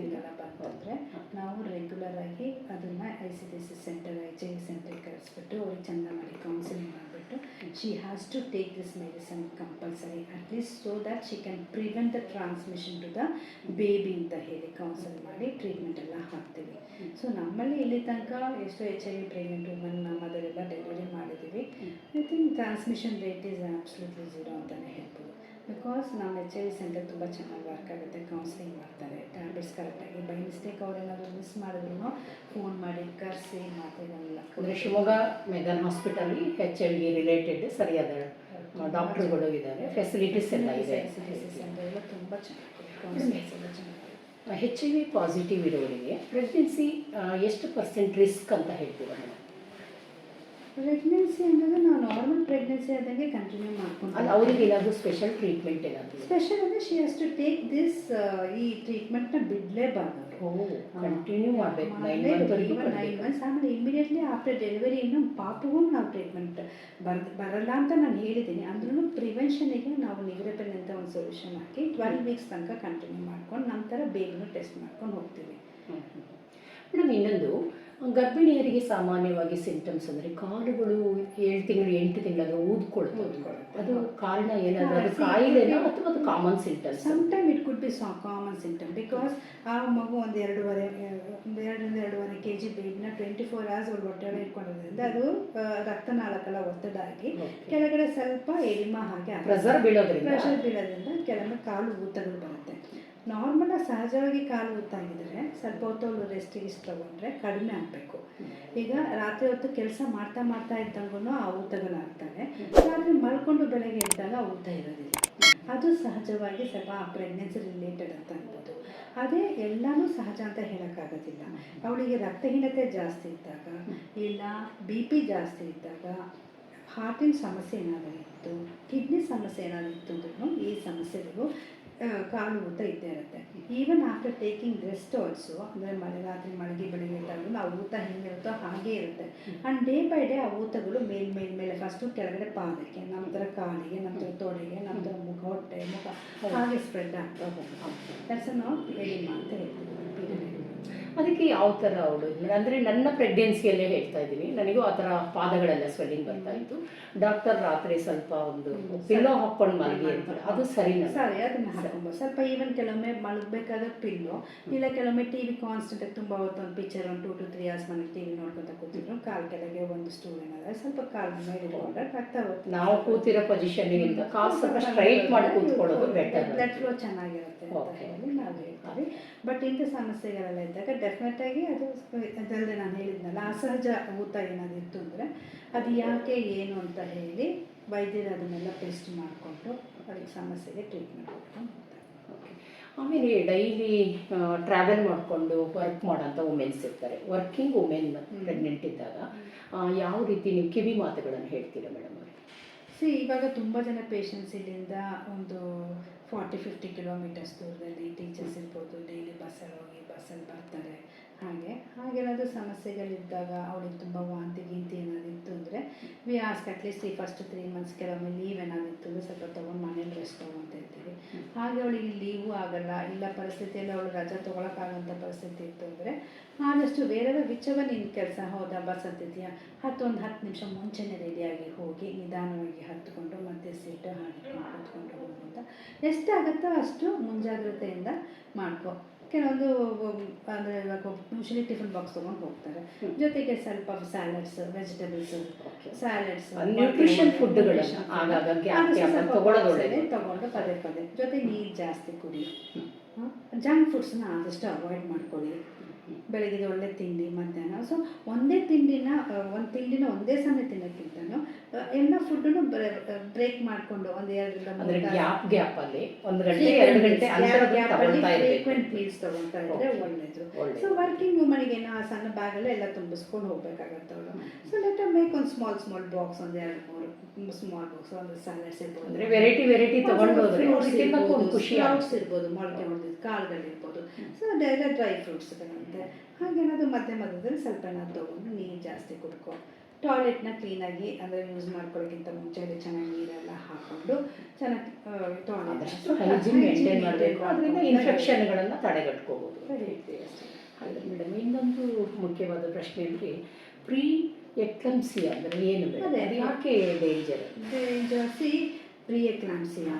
[SPEAKER 2] ಎಲ್ಲ ಬಂತಂದರೆ ನಾವು ರೆಗ್ಯುಲರ್ ಆಗಿ ಅದನ್ನು ICDC ಸೆಂಟರ್ HIV ಸೆಂಟರ್ಗೆ ಕರೆಸ್ಬಿಟ್ಟು ಅವ್ರಿಗೆ ಚೆಂದ ಮಾಡಿ ಕೌನ್ಸಿಲಿಂಗ್ ಮಾಡಿಬಿಟ್ಟು she has to take this medicine compulsory at least so that she can prevent the transmission to the baby ಅಂತ ಹೇಳಿ ಕೌನ್ಸಿಲ್ ಮಾಡಿ ಟ್ರೀಟ್ಮೆಂಟ್ ಎಲ್ಲ ಹಾಕ್ತೀವಿ. ಸೊ ನಮ್ಮಲ್ಲಿ ಇಲ್ಲಿ ತನಕ ಎಷ್ಟು HIV ಪ್ರೆಗ್ನೆಂಟ್ ವುಮನ್ ನಮ್ಮದರೆಲ್ಲ ಡೆಲಿವರಿ ಮಾಡಿದ್ದೀವಿ. I think transmission rate is absolutely zero ಅಂತಲೇ ಹೇಳ್ಬೋದು. ಬಿಕಾಸ್ ನಮ್ಮ HIV ಸೆಂಟರ್ ತುಂಬ ಚೆನ್ನಾಗಿ ವರ್ಕ್ ಆಗುತ್ತೆ, ಕೌನ್ಸಿಲಿಂಗ್ ಮಾಡ್ತಾರೆ, ಟ್ಯಾಬ್ಲೆಟ್ಸ್ ಕರೆಕ್ಟಾಗಿ ಬೈ ಮಿಸ್ಟೇಕ್ ಅವ್ರೇನಾದರೂ ಮಿಸ್ ಮಾಡಿದ್ರು ಫೋನ್ ಮಾಡಿ ಕರೆಸಿ ಮಾತ್ರೆಗಳೆಲ್ಲ.
[SPEAKER 1] ಅಂದರೆ ಶಿವಮೊಗ್ಗ ಮೆಗನ್ ಹಾಸ್ಪಿಟಲ್ಲಿ HIV ರಿಲೇಟೆಡ್ ಸರಿಯಾದ ಡಾಕ್ಟ್ರುಗಳು ಇದ್ದಾರೆ, ಫೆಸಿಲಿಟೀಸ್ ಎಲ್ಲ ಇದೆ.
[SPEAKER 2] ಸೆಂಟರ್ ಎಲ್ಲ ತುಂಬ ಚೆನ್ನಾಗಿದೆ, ಕೌನ್ಸಿಲಿಂಗ್ಸ್ ಎಲ್ಲ ಚೆನ್ನಾಗಿದೆ.
[SPEAKER 1] HIV ಪಾಸಿಟಿವ್ ಇರೋರಿಗೆ ಪ್ರೆಗ್ನೆನ್ಸಿ ಎಷ್ಟು % ರಿಸ್ಕ್ ಅಂತ ಹೇಳ್ತೀವಿ ಮೇಡಮ್?
[SPEAKER 2] ಪ್ರೆಗ್ನೆನ್ಸಿ ಅನ್ನೋದು ನಾವು ನಾರ್ಮಲ್ ಪ್ರೆಗ್ನೆನ್ಸಿ ಆದಂಗೆ ಕಂಟಿನ್ಯೂ ಮಾಡ್ಕೊಂಡು
[SPEAKER 1] ಅಲ್ಲ, ಅವ್ರಿಗೆ ಏನಾದರೂ ಸ್ಪೆಷಲ್ ಟ್ರೀಟ್ಮೆಂಟ್ ಏನಾದರೂ?
[SPEAKER 2] ಸ್ಪೆಷಲ್ ಅಂದರೆ she has to take this ಈ ಟ್ರೀಟ್ಮೆಂಟ್ನ ಬಿಡಲೇಬಾರ್ದು.
[SPEAKER 1] ಕಂಟಿನ್ಯೂ ಮಾಡಬೇಕು 9
[SPEAKER 2] ಮಂತ್ಸ್. ಆಮೇಲೆ ಇಮಿಡಿಯೇಟ್ಲಿ ಆಫ್ಟರ್ ಡೆಲಿವರಿ ಇನ್ನು ಪಾಪಗೂ ನಾವು ಟ್ರೀಟ್ಮೆಂಟ್ ಬರಲ್ಲ ಅಂತ ನಾನು ಹೇಳಿದ್ದೀನಿ. ಅಂದ್ರೂ ಪ್ರಿವೆನ್ಷನಿಗೆ ನಾವು ನಿಗ್ರೆಪೆನ್ ಅಂತ ಒಂದು ಸೊಲ್ಯೂಷನ್ ಹಾಕಿ 12 ವೀಕ್ಸ್ ತನಕ ಕಂಟಿನ್ಯೂ ಮಾಡ್ಕೊಂಡು ನಂತರ ಬೇಬಿನೂ ಟೆಸ್ಟ್ ಮಾಡ್ಕೊಂಡು ಹೋಗ್ತೀವಿ.
[SPEAKER 1] ಮೇಡಮ್, ಇನ್ನೊಂದು ಗರ್ಭಿಣಿಯರಿಗೆ ಸಾಮಾನ್ಯವಾಗಿ ಸಿಂಟಮ್ಸ್ ಅಂದರೆ ಕಾಲುಗಳು 7 ತಿಂಗಳು 8 ತಿಂಗಳು ಊದ್ಕೊಳ್ತವೆ. ಅದು ಕಾರಣ ಏನಾದರೂ ಅದು ಕಾಯಿಲೆನೋ ಅಥವಾ ಅದು common symptoms?
[SPEAKER 2] Sometime it could be common symptom because ಆ ಮಗು ಒಂದು 2.5 kg ಬೇಬಿನ 24 hours ಅವ್ರು ಹೊಟ್ಟೆಯೊಳಗೆ ಇಟ್ಕೊಂಡಿರೋದ್ರಿಂದ ಅದು ರಕ್ತನಾಳಕ್ಕೆಲ್ಲ ಒತ್ತಡ ಆಗಿ ಕೆಳಗಡೆ ಸ್ವಲ್ಪ ಎಡಿಮಾ ಹಾಗೆ
[SPEAKER 1] ಪ್ರೆಷರ್ ಬೀಳೋದ್ರಿಂದ
[SPEAKER 2] ಕೆಲವೊಮ್ಮೆ ಕಾಲು ಊತಗಳು ಬರುತ್ತೆ. ನಾರ್ಮಲಾಗಿ ಸಹಜವಾಗಿ ಕಾಲು ಊತಾಗಿದ್ದರೆ ಸ್ವಲ್ಪ ಹೊತ್ತು ಅವಳು ರೆಸ್ಟಿಗೆ ತಗೊಂಡ್ರೆ ಕಡಿಮೆ ಆಗಬೇಕು. ಈಗ ರಾತ್ರಿ ಹೊತ್ತು ಕೆಲಸ ಮಾಡ್ತಾ ಇದ್ದಂಗೂ ಆ ಊತಗಳಾಗ್ತವೆ. ರಾತ್ರಿ ಮಲ್ಕೊಂಡು ಬೆಳಗ್ಗೆ ಎದ್ದಾಗ ಆ ಊತ ಇರೋದಿಲ್ಲ. ಅದು ಸಹಜವಾಗಿ ಸ್ವಲ್ಪ ಪ್ರೆಗ್ನೆನ್ಸಿ ರಿಲೇಟೆಡ್ ಅಂತ ಅನ್ಬೋದು. ಅದೇ ಎಲ್ಲನೂ ಸಹಜ ಅಂತ ಹೇಳೋಕ್ಕಾಗೋದಿಲ್ಲ. ಅವಳಿಗೆ ರಕ್ತಹೀನತೆ ಜಾಸ್ತಿ ಇದ್ದಾಗ, ಇಲ್ಲ BP ಜಾಸ್ತಿ ಇದ್ದಾಗ, ಹಾರ್ಟಿನ ಸಮಸ್ಯೆ ಏನಾದರೂ ಇತ್ತು, ಕಿಡ್ನಿ ಸಮಸ್ಯೆ ಏನಾದರೂ ಇತ್ತು ಅಂದ್ರೂ ಈ ಸಮಸ್ಯೆಗಳು ಕಾಲು ಊತ ಇದ್ದೇ ಇರುತ್ತೆ. Even after taking rest also, ಅಂದರೆ ರಾತ್ರಿ ಮಲಗಿ ಬೆಳಗ್ಗೆ ಇದ್ದಾಗಲೂ ಆ ಊತ ಹೆಂಗಿರುತ್ತೋ ಹಾಗೇ ಇರುತ್ತೆ. ಆ್ಯಂಡ್ ಡೇ ಬೈ ಡೇ ಆ ಊತಗಳು ಮೇಲೆ ಫಸ್ಟು ಕೆಳಗಡೆ ಪಾದಕ್ಕೆ, ನಂತರ ಕಾಲಿಗೆ, ನಂತರ ತೊಡೆಗೆ, ನಂತರ ಹೊಟ್ಟೆ ಮುಖ ಹಾಗೆ ಸ್ಪ್ರೆಡ್ ಆಗ್ತಾ ಹೋಗುತ್ತೆ. ದಟ್ಸ್ ನಾಟ್ ಎಡಿಮಾ ಅಂತ ಹೇಳ್ತೀವಿ.
[SPEAKER 1] ಅದಕ್ಕೆ ಯಾವ ಥರ ಅವಳು ಅಂದರೆ ನನ್ನ ಪ್ರೆಗ್ನೆನ್ಸಿಯಲ್ಲೇ ಹೇಳ್ತಾ ಇದ್ದೀನಿ, ನನಗೂ ಆ ಥರ ಪಾದಗಳೆಲ್ಲ ಸ್ವೆಲ್ಲಿಂಗ್ ಬರ್ತಾ ಇತ್ತು. ಡಾಕ್ಟರ್ ರಾತ್ರಿ ಸ್ವಲ್ಪ ಒಂದು ಪಿಲ್ಲೋ ಹಾಕ್ಕೊಂಡು ಮಲಗಿ ಅಂತಾರೆ, ಅದು ಸರಿನಾ?
[SPEAKER 2] ಸರಿ, ಅದನ್ನು ಹಾಕ್ಕೊಂಡು ಸ್ವಲ್ಪ ಈವನ್ ಕೆಲವೊಮ್ಮೆ ಮಲಗಬೇಕಾದ್ರೆ ಪಿಲ್ಲೋ, ಇಲ್ಲ ಕೆಲವೊಮ್ಮೆ TV ಕಾನ್ಸ್ಟೆಂಟಾಗಿ ತುಂಬ ಹೊತ್ತು ಒಂದು ಪಿಕ್ಚರ್ 2 to 3 hours ಮನೆಗೆ TV ನೋಡ್ಕೊತ ಕೂತಿದ್ರು, ಕಾಲು ಕೆಳಗೆ ಒಂದು ಸ್ಟೂಲ್ ಏನಾದರೆ ಸ್ವಲ್ಪ ಕಾಲು ಮೇಲೆ ಇಟ್ಕೊಂಡ್ರೆ ರಕ್ತ ಹೋಗುತ್ತೆ.
[SPEAKER 1] ನಾವು ಕೂತಿರೋ ಪೊಸಿಷನ್ಗಿಂತ ಕಾಲು ಸ್ವಲ್ಪ ಸ್ಟ್ರೈಟ್ ಮಾಡಿ ಕೂತ್ಕೊಳ್ಳೋದು ಬೆಟರ್,
[SPEAKER 2] ಬ್ಲಡ್ ಫ್ಲೋ ಚೆನ್ನಾಗಿರುತ್ತೆ ಅಂತ ಹೇಳಿ ನಾವು ಹೇಳ್ತೀವಿ. ಬಟ್ ಇಂಥ ಸಮಸ್ಯೆಗಳೆಲ್ಲ ಇದ್ದಾಗ ಡೆಫಿನೆಟಾಗಿ ಅದು ಅದಲ್ಲದೆ ನಾನು ಹೇಳಿದ್ನಲ್ಲ, ಅಸಹಜ ಊತ ಏನಾದ್ರು ಇತ್ತು ಅಂದರೆ ಅದು ಯಾಕೆ ಏನು ಅಂತ ಹೇಳಿ ವೈದ್ಯರು ಅದನ್ನೆಲ್ಲ ಟೆಸ್ಟ್ ಮಾಡಿಕೊಂಡು ಅದಕ್ಕೆ ಸಮಸ್ಯೆಗೆ ಟ್ರೀಟ್ಮೆಂಟ್ ಕೊಟ್ಕೊಂಡು ಹೋಗ್ತಾರೆ.
[SPEAKER 1] ಆಮೇಲೆ ಡೈಲಿ ಟ್ರಾವೆಲ್ ಮಾಡಿಕೊಂಡು ವರ್ಕ್ ಮಾಡೋಂಥ ವುಮೆನ್ಸ್ ಇರ್ತಾರೆ, ವರ್ಕಿಂಗ್ ವುಮೆನ್ ಪ್ರೆಗ್ನೆಂಟ್ ಇದ್ದಾಗ ಯಾವ ರೀತಿ ನೀವು ಕಿವಿ ಮಾತುಗಳನ್ನು ಹೇಳ್ತೀರಾ ಮೇಡಮ್?
[SPEAKER 2] ಇವಾಗ ತುಂಬ ಜನ ಪೇಷಂಟ್ಸ್ ಇಲ್ಲಿಂದ ಒಂದು 40-50 ಕಿಲೋಮೀಟರ್ಸ್ ದೂರದಲ್ಲಿ ಟೀಚರ್ಸ್ ಇರ್ಬೋದು, ಡೈಲಿ ಬಸ್ಸಲ್ಲಿ ಹೋಗಿ ಬಸ್ಸಲ್ಲಿ ಬರ್ತಾರೆ. ಹಾಗೇನಾದರೂ ಸಮಸ್ಯೆಗಳಿದ್ದಾಗ ಅವಳಿಗೆ ತುಂಬ ವಾಂತಿ ಗಿಂತಿ ಏನಾದ್ರು ಇತ್ತು ಅಂದರೆ ವಿ ಆಸ್ಕ್ ಅಟ್ಲೀಸ್ಟ್ ಈ ಫಸ್ಟ್ 3 months ಕೆಲವೊಮ್ಮೆ ಲೀವ್ ಏನಾದ್ರು ಇತ್ತು ಅಂದರೆ ಸ್ವಲ್ಪ ತೊಗೊಂಡು ಮನೇಲಿ ರೆಸ್ಟ್ ತೊಗೊಂತ ಇರ್ತೀವಿ. ಹಾಗೆ ಅವಳಿಗೆ ಲೀವು ಆಗಲ್ಲ, ಇಲ್ಲ ಪರಿಸ್ಥಿತಿಯಲ್ಲಿ ಅವಳು ರಜೆ ತೊಗೊಳಕ್ಕಾಗೋಂಥ ಪರಿಸ್ಥಿತಿ ಇತ್ತು ಅಂದರೆ ಆದಷ್ಟು ಬೇರೆ ವಿಚವ ನಿನ್ನ ಕೆಲಸ ಹೌದಾ ಬಸ್ ಹತ್ತಿದೆಯಾ 10 ನಿಮಿಷ ಮುಂಚೆನೇ ರೆಡಿಯಾಗಿ ಹೋಗಿ ನಿಧಾನವಾಗಿ ಹತ್ಕೊಂಡು ಮತ್ತೆ ಸೀಟು ಹಾಕಿಕೊಂಡು ಕೂತ್ಕೊಂಡು ಹೋಗುವಂಥ ಎಷ್ಟಾಗುತ್ತೋ ಅಷ್ಟು ಮುಂಜಾಗ್ರತೆಯಿಂದ ಮಾಡ್ಕೊ. ಕೆಲವೊಂದು ಅಂದರೆ ಇವಾಗ ಯೂಶಲಿ ಟಿಫಿನ್ ಬಾಕ್ಸ್ ತೊಗೊಂಡು ಹೋಗ್ತಾರೆ, ಜೊತೆಗೆ ಸ್ವಲ್ಪ ಸ್ಯಾಲಡ್ಸ್, ವೆಜಿಟೇಬಲ್ಸ್ ಸ್ಯಾಲಡ್ಸ್,
[SPEAKER 1] ನ್ಯೂಟ್ರಿಷನ್ ಫುಡ್ಗಳು
[SPEAKER 2] ತೊಗೊಂಡು ಪದೇ ಜೊತೆ ನೀರು ಜಾಸ್ತಿ ಕುಡಿ. ಜಂಕ್ ಫುಡ್ಸ್ನ ಆದಷ್ಟು ಅವಾಯ್ಡ್ ಮಾಡ್ಕೊಳ್ಳಿ. ಬೆಳಗ್ಗೆ ಒಳ್ಳೆ ತಿಂಡಿ, ಮಧ್ಯಾಹ್ನ ಸೊ ಒಂದೇ ತಿಂಡಿನ ಒಂದೇ ಸಮಯ ತಿನ್ನೋಕ್ಕಿಂತನೂ ಎಲ್ಲ ಫುಡ್ಡನ್ನು ಬ್ರೇಕ್ ಮಾಡಿಕೊಂಡು ಒಂದು 2
[SPEAKER 1] ಗ್ಯಾಪಲ್ಲಿ 1 ಗಂಟೆ 2 ಗಂಟೆ
[SPEAKER 2] ಫ್ರೀಕ್ವೆಂಟ್ ಮೀಲ್ಸ್ ತೊಗೊಳ್ತಾ ಇದ್ದರೆ ಒಳ್ಳೆಯದು. ಸೊ ವರ್ಕಿಂಗ್ ವುಮನಿಗೆ ಏನೋ ಸಣ್ಣ ಬ್ಯಾಗಲ್ಲೇ ಎಲ್ಲ ತುಂಬಿಸ್ಕೊಂಡು ಹೋಗ್ಬೇಕಾಗತ್ತೆ ಅವಳು. ಸೊ ಲೆಟ್ ಮೇಕ್ ಒಂದು ಸ್ಮಾಲ್ ಬಾಕ್ಸ್ ಒಂದು 2-3 ಸ್ಮಾಲ್ ಬಾಕ್ಸ್ ಒಂದು ಸ್ಯಾಲಡ್ಸ್ ಇರ್ಬೋದು,
[SPEAKER 1] ಅಂದರೆ ವೆರೈಟಿ ತೊಗೊಂಡು ಹೋದ್ರೆ
[SPEAKER 2] ಫ್ರೂಟ್ಸ್
[SPEAKER 1] ತಿನ್ನೋಕ್ಕೂ
[SPEAKER 2] ಇರ್ಬೋದು,
[SPEAKER 1] ಒಂದು ಖುಷಿ
[SPEAKER 2] ಸ್ಪ್ರೌಟ್ಸ್ ಇರ್ಬೋದು, ಮೊಳಕೆ ಹೊಡೆದಿದ್ದು ಕಾಳುಗಳಿರ್ಬೋದು, ಸೊ ಡೈರೆಕ್ಟ್ ಡ್ರೈ ಫ್ರೂಟ್ಸ್ಗಳಂತೆ. ಹಾಗೇನಾದ್ರು ಮಧ್ಯದಲ್ಲಿ ಸ್ವಲ್ಪ ಏನಾದ್ರು ತೊಗೊಂಡು ನೀರು ಜಾಸ್ತಿ ಕುಡ್ಕೊ. ಟಾಯ್ಲೆಟ್ನ ಕ್ಲೀನಾಗಿ ಅಂದರೆ ಯೂಸ್ ಮಾಡ್ಕೊಳ್ಳೋಕ್ಕಿಂತ ಮುಂಚೆ ಚೆನ್ನಾಗಿ ನೀರೆಲ್ಲ ಹಾಕ್ಕೊಂಡು ಚೆನ್ನಾಗಿ
[SPEAKER 1] ಆದಷ್ಟು ಹೈಜೀನ್ ಮೇಂಟೈನ್ ಮಾಡಬೇಕು, ಅದರಿಂದ ಇನ್ಫೆಕ್ಷನ್ಗಳನ್ನು ತಡೆಗಟ್ಕೋಬೋದು. ಹಾಗೆ ಮೇಡಮ್, ಇನ್ನೊಂದು ಮುಖ್ಯವಾದ ಪ್ರಶ್ನೆ ಅಂದರೆ ಪ್ರೀ ಎಕ್ಲಂಸಿಯಾ ಅಂದರೆ ಏನು ಮೇಡಮ್? ಅದು ಯಾಕೆ
[SPEAKER 2] danger? See, pre eclampsia,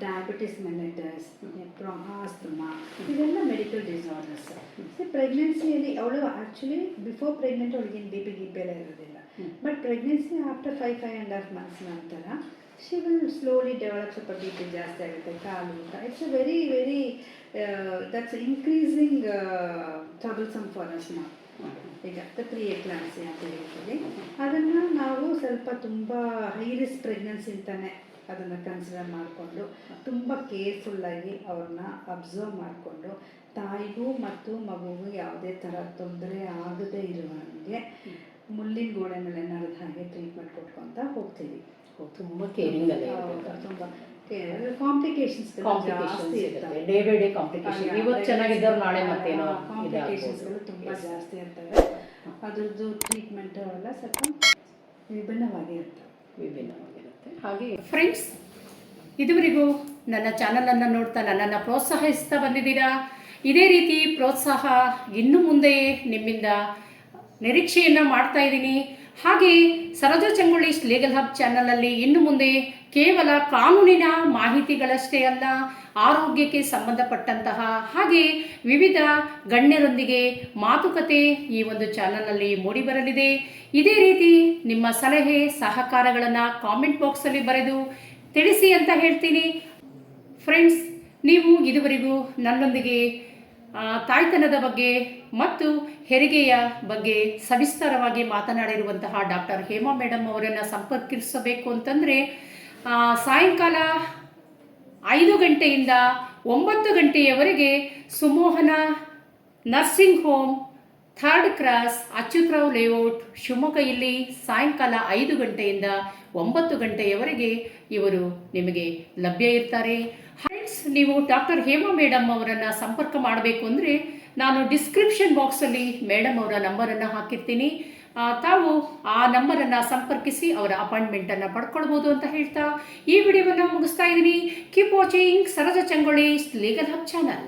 [SPEAKER 2] diabetes mellitus, asthma, ಇವೆಲ್ಲ ಮೆಡಿಕಲ್ ಡಿಸಾರ್ಡರ್ಸ್. ಸಿ, ಪ್ರೆಗ್ನೆನ್ಸಿಯಲ್ಲಿ ಅವಳು ಆ್ಯಕ್ಚುಲಿ ಬಿಫೋರ್ ಪ್ರೆಗ್ನೆಂಟ್ ಅವಳಿಗೇನು ಬಿ ಪಿ ಎಲ್ಲ ಇರೋದಿಲ್ಲ. ಬಟ್ ಪ್ರೆಗ್ನೆನ್ಸಿ ಆಫ್ಟರ್ 5.5 months ನಂತರ ಶಿ ವಿಲ್ ಸ್ಲೋಲಿ ಡೆವಲಪ್, ಸ್ವಲ್ಪ ಬಿ ಪಿ ಜಾಸ್ತಿ ಆಗುತ್ತೆ, ಕಾಲು ಊಟ. It's a very very that's increasing troublesome for us now. ಈಗ ಪ್ರೀ ಎಕ್ಲಾಂಸಿ ಅಂತ ಹೇಳ್ತೀವಿ. ಅದನ್ನು ನಾವು ಸ್ವಲ್ಪ ತುಂಬ ಹೈ ರಿಸ್ಕ್ ಪ್ರೆಗ್ನೆನ್ಸಿ ಅಂತಲೇ ಅದನ್ನು ಕನ್ಸಿಡರ್ ಮಾಡಿಕೊಂಡು ತುಂಬ ಕೇರ್ಫುಲ್ಲಾಗಿ ಅವ್ರನ್ನ ಅಬ್ಸರ್ವ್ ಮಾಡಿಕೊಂಡು ತಾಯಿಗೂ ಮತ್ತು ಮಗುವಿಗೂ ಯಾವುದೇ ಥರ ತೊಂದರೆ ಆಗದೇ ಇರುವಂಗೆ ಮುಳ್ಳಿನ ಗೋಡೆ ಮೇಲೆ ನಡೆದ ಹಾಗೆ ಟ್ರೀಟ್ಮೆಂಟ್ ಕೊಟ್ಕೊತ ಹೋಗ್ತೀವಿ.
[SPEAKER 1] ತುಂಬ ಕೇರಿಂಗ್ ಅಲ್ಲೇ
[SPEAKER 2] ತುಂಬ ಕಾಂಪ್ಲಿಕೇಶನ್ಸ್ ಜಾಸ್ತಿ ಇರ್ತವೆ.
[SPEAKER 1] ಡೇ ಬೈ ಡೇ ಕಾಂಪ್ಲಿಕೇಶನ್, ಇವತ್ತು ಚೆನ್ನಾಗಿದ್ದವ್ರು ನಾಳೆ ಮತ್ತೇನೋ
[SPEAKER 2] ಕಾಂಪ್ಲಿಕೇಶನ್ಸ್ಗಳು ತುಂಬ ಜಾಸ್ತಿ ಇರ್ತವೆ. ಅದ್ರದ್ದು ಟ್ರೀಟ್ಮೆಂಟ್ ಎಲ್ಲ ಸ್ವಲ್ಪ ವಿಭಿನ್ನವಾಗಿರುತ್ತೆ.
[SPEAKER 1] ಹಾಗೆ ಫ್ರೆಂಡ್ಸ್, ಇದುವರೆಗೂ ನನ್ನ ಚಾನಲನ್ನು ನೋಡ್ತಾ ನನ್ನನ್ನು ಪ್ರೋತ್ಸಾಹಿಸ್ತಾ ಬಂದಿದ್ದೀರಾ. ಇದೇ ರೀತಿ ಪ್ರೋತ್ಸಾಹ ಇನ್ನು ಮುಂದೆ ನಿಮ್ಮಿಂದ ನಿರೀಕ್ಷೆಯನ್ನು ಮಾಡ್ತಾ ಇದ್ದೀನಿ. ಹಾಗೆ ಸರೋಜಾ ಚಂಗೊಳ್ಳಿ ಲೀಗಲ್ ಹಬ್ ಚಾನಲಲ್ಲಿ ಇನ್ನು ಮುಂದೆ ಕೇವಲ ಕಾನೂನಿನ ಮಾಹಿತಿಗಳಷ್ಟೇ ಅಲ್ಲ, ಆರೋಗ್ಯಕ್ಕೆ ಸಂಬಂಧಪಟ್ಟಂತಹ ಹಾಗೆ ವಿವಿಧ ಗಣ್ಯರೊಂದಿಗೆ ಮಾತುಕತೆ ಈ ಒಂದು ಚಾನಲ್ನಲ್ಲಿ ಮೂಡಿಬರಲಿದೆ. ಇದೇ ರೀತಿ ನಿಮ್ಮ ಸಲಹೆ ಸಹಕಾರಗಳನ್ನು ಕಾಮೆಂಟ್ ಬಾಕ್ಸಲ್ಲಿ ಬರೆದು ತಿಳಿಸಿ ಅಂತ ಹೇಳ್ತೀನಿ. ಫ್ರೆಂಡ್ಸ್, ನೀವು ಇದುವರೆಗೂ ನನ್ನೊಂದಿಗೆ ತಾಯ್ತನದ ಬಗ್ಗೆ ಮತ್ತು ಹೆರಿಗೆಯ ಬಗ್ಗೆ ಸವಿಸ್ತಾರವಾಗಿ ಮಾತನಾಡಿರುವಂತಹ ಡಾಕ್ಟರ್ ಹೇಮಾ ಮೇಡಮ್ ಅವರನ್ನು ಸಂಪರ್ಕಿಸಬೇಕು ಅಂತಂದರೆ ಸಾಯಂಕಾಲ 5 ಗಂಟೆಯಿಂದ 9 ಗಂಟೆಯವರೆಗೆ Sumohana nursing home, 3rd cross, Achyutarao layout, Shivamogga. ಇಲ್ಲಿ ಸಾಯಂಕಾಲ 5 ಗಂಟೆಯಿಂದ 9 ಗಂಟೆಯವರೆಗೆ ಇವರು ನಿಮಗೆ ಲಭ್ಯ ಇರ್ತಾರೆ. ಫ್ರೆಂಡ್ಸ್, ನೀವು ಡಾಕ್ಟರ್ ಹೇಮಾ ಮೇಡಮ್ ಅವರನ್ನು ಸಂಪರ್ಕ ಮಾಡಬೇಕು ಅಂದರೆ ನಾನು ಡಿಸ್ಕ್ರಿಪ್ಷನ್ ಬಾಕ್ಸಲ್ಲಿ ಮೇಡಮ್ ಅವರ ನಂಬರನ್ನು ಹಾಕಿರ್ತೀನಿ. ತಾವು ಆ ನಂಬರನ್ನು ಸಂಪರ್ಕಿಸಿ ಅವರ ಅಪಾಯಿಂಟ್ಮೆಂಟನ್ನು ಪಡ್ಕೊಳ್ಬೋದು ಅಂತ ಹೇಳ್ತಾ ಈ ವಿಡಿಯೋವನ್ನು ಮುಗಿಸ್ತಾ ಇದ್ದೀನಿ. Keep watching Saroja Changolli legal hub channel.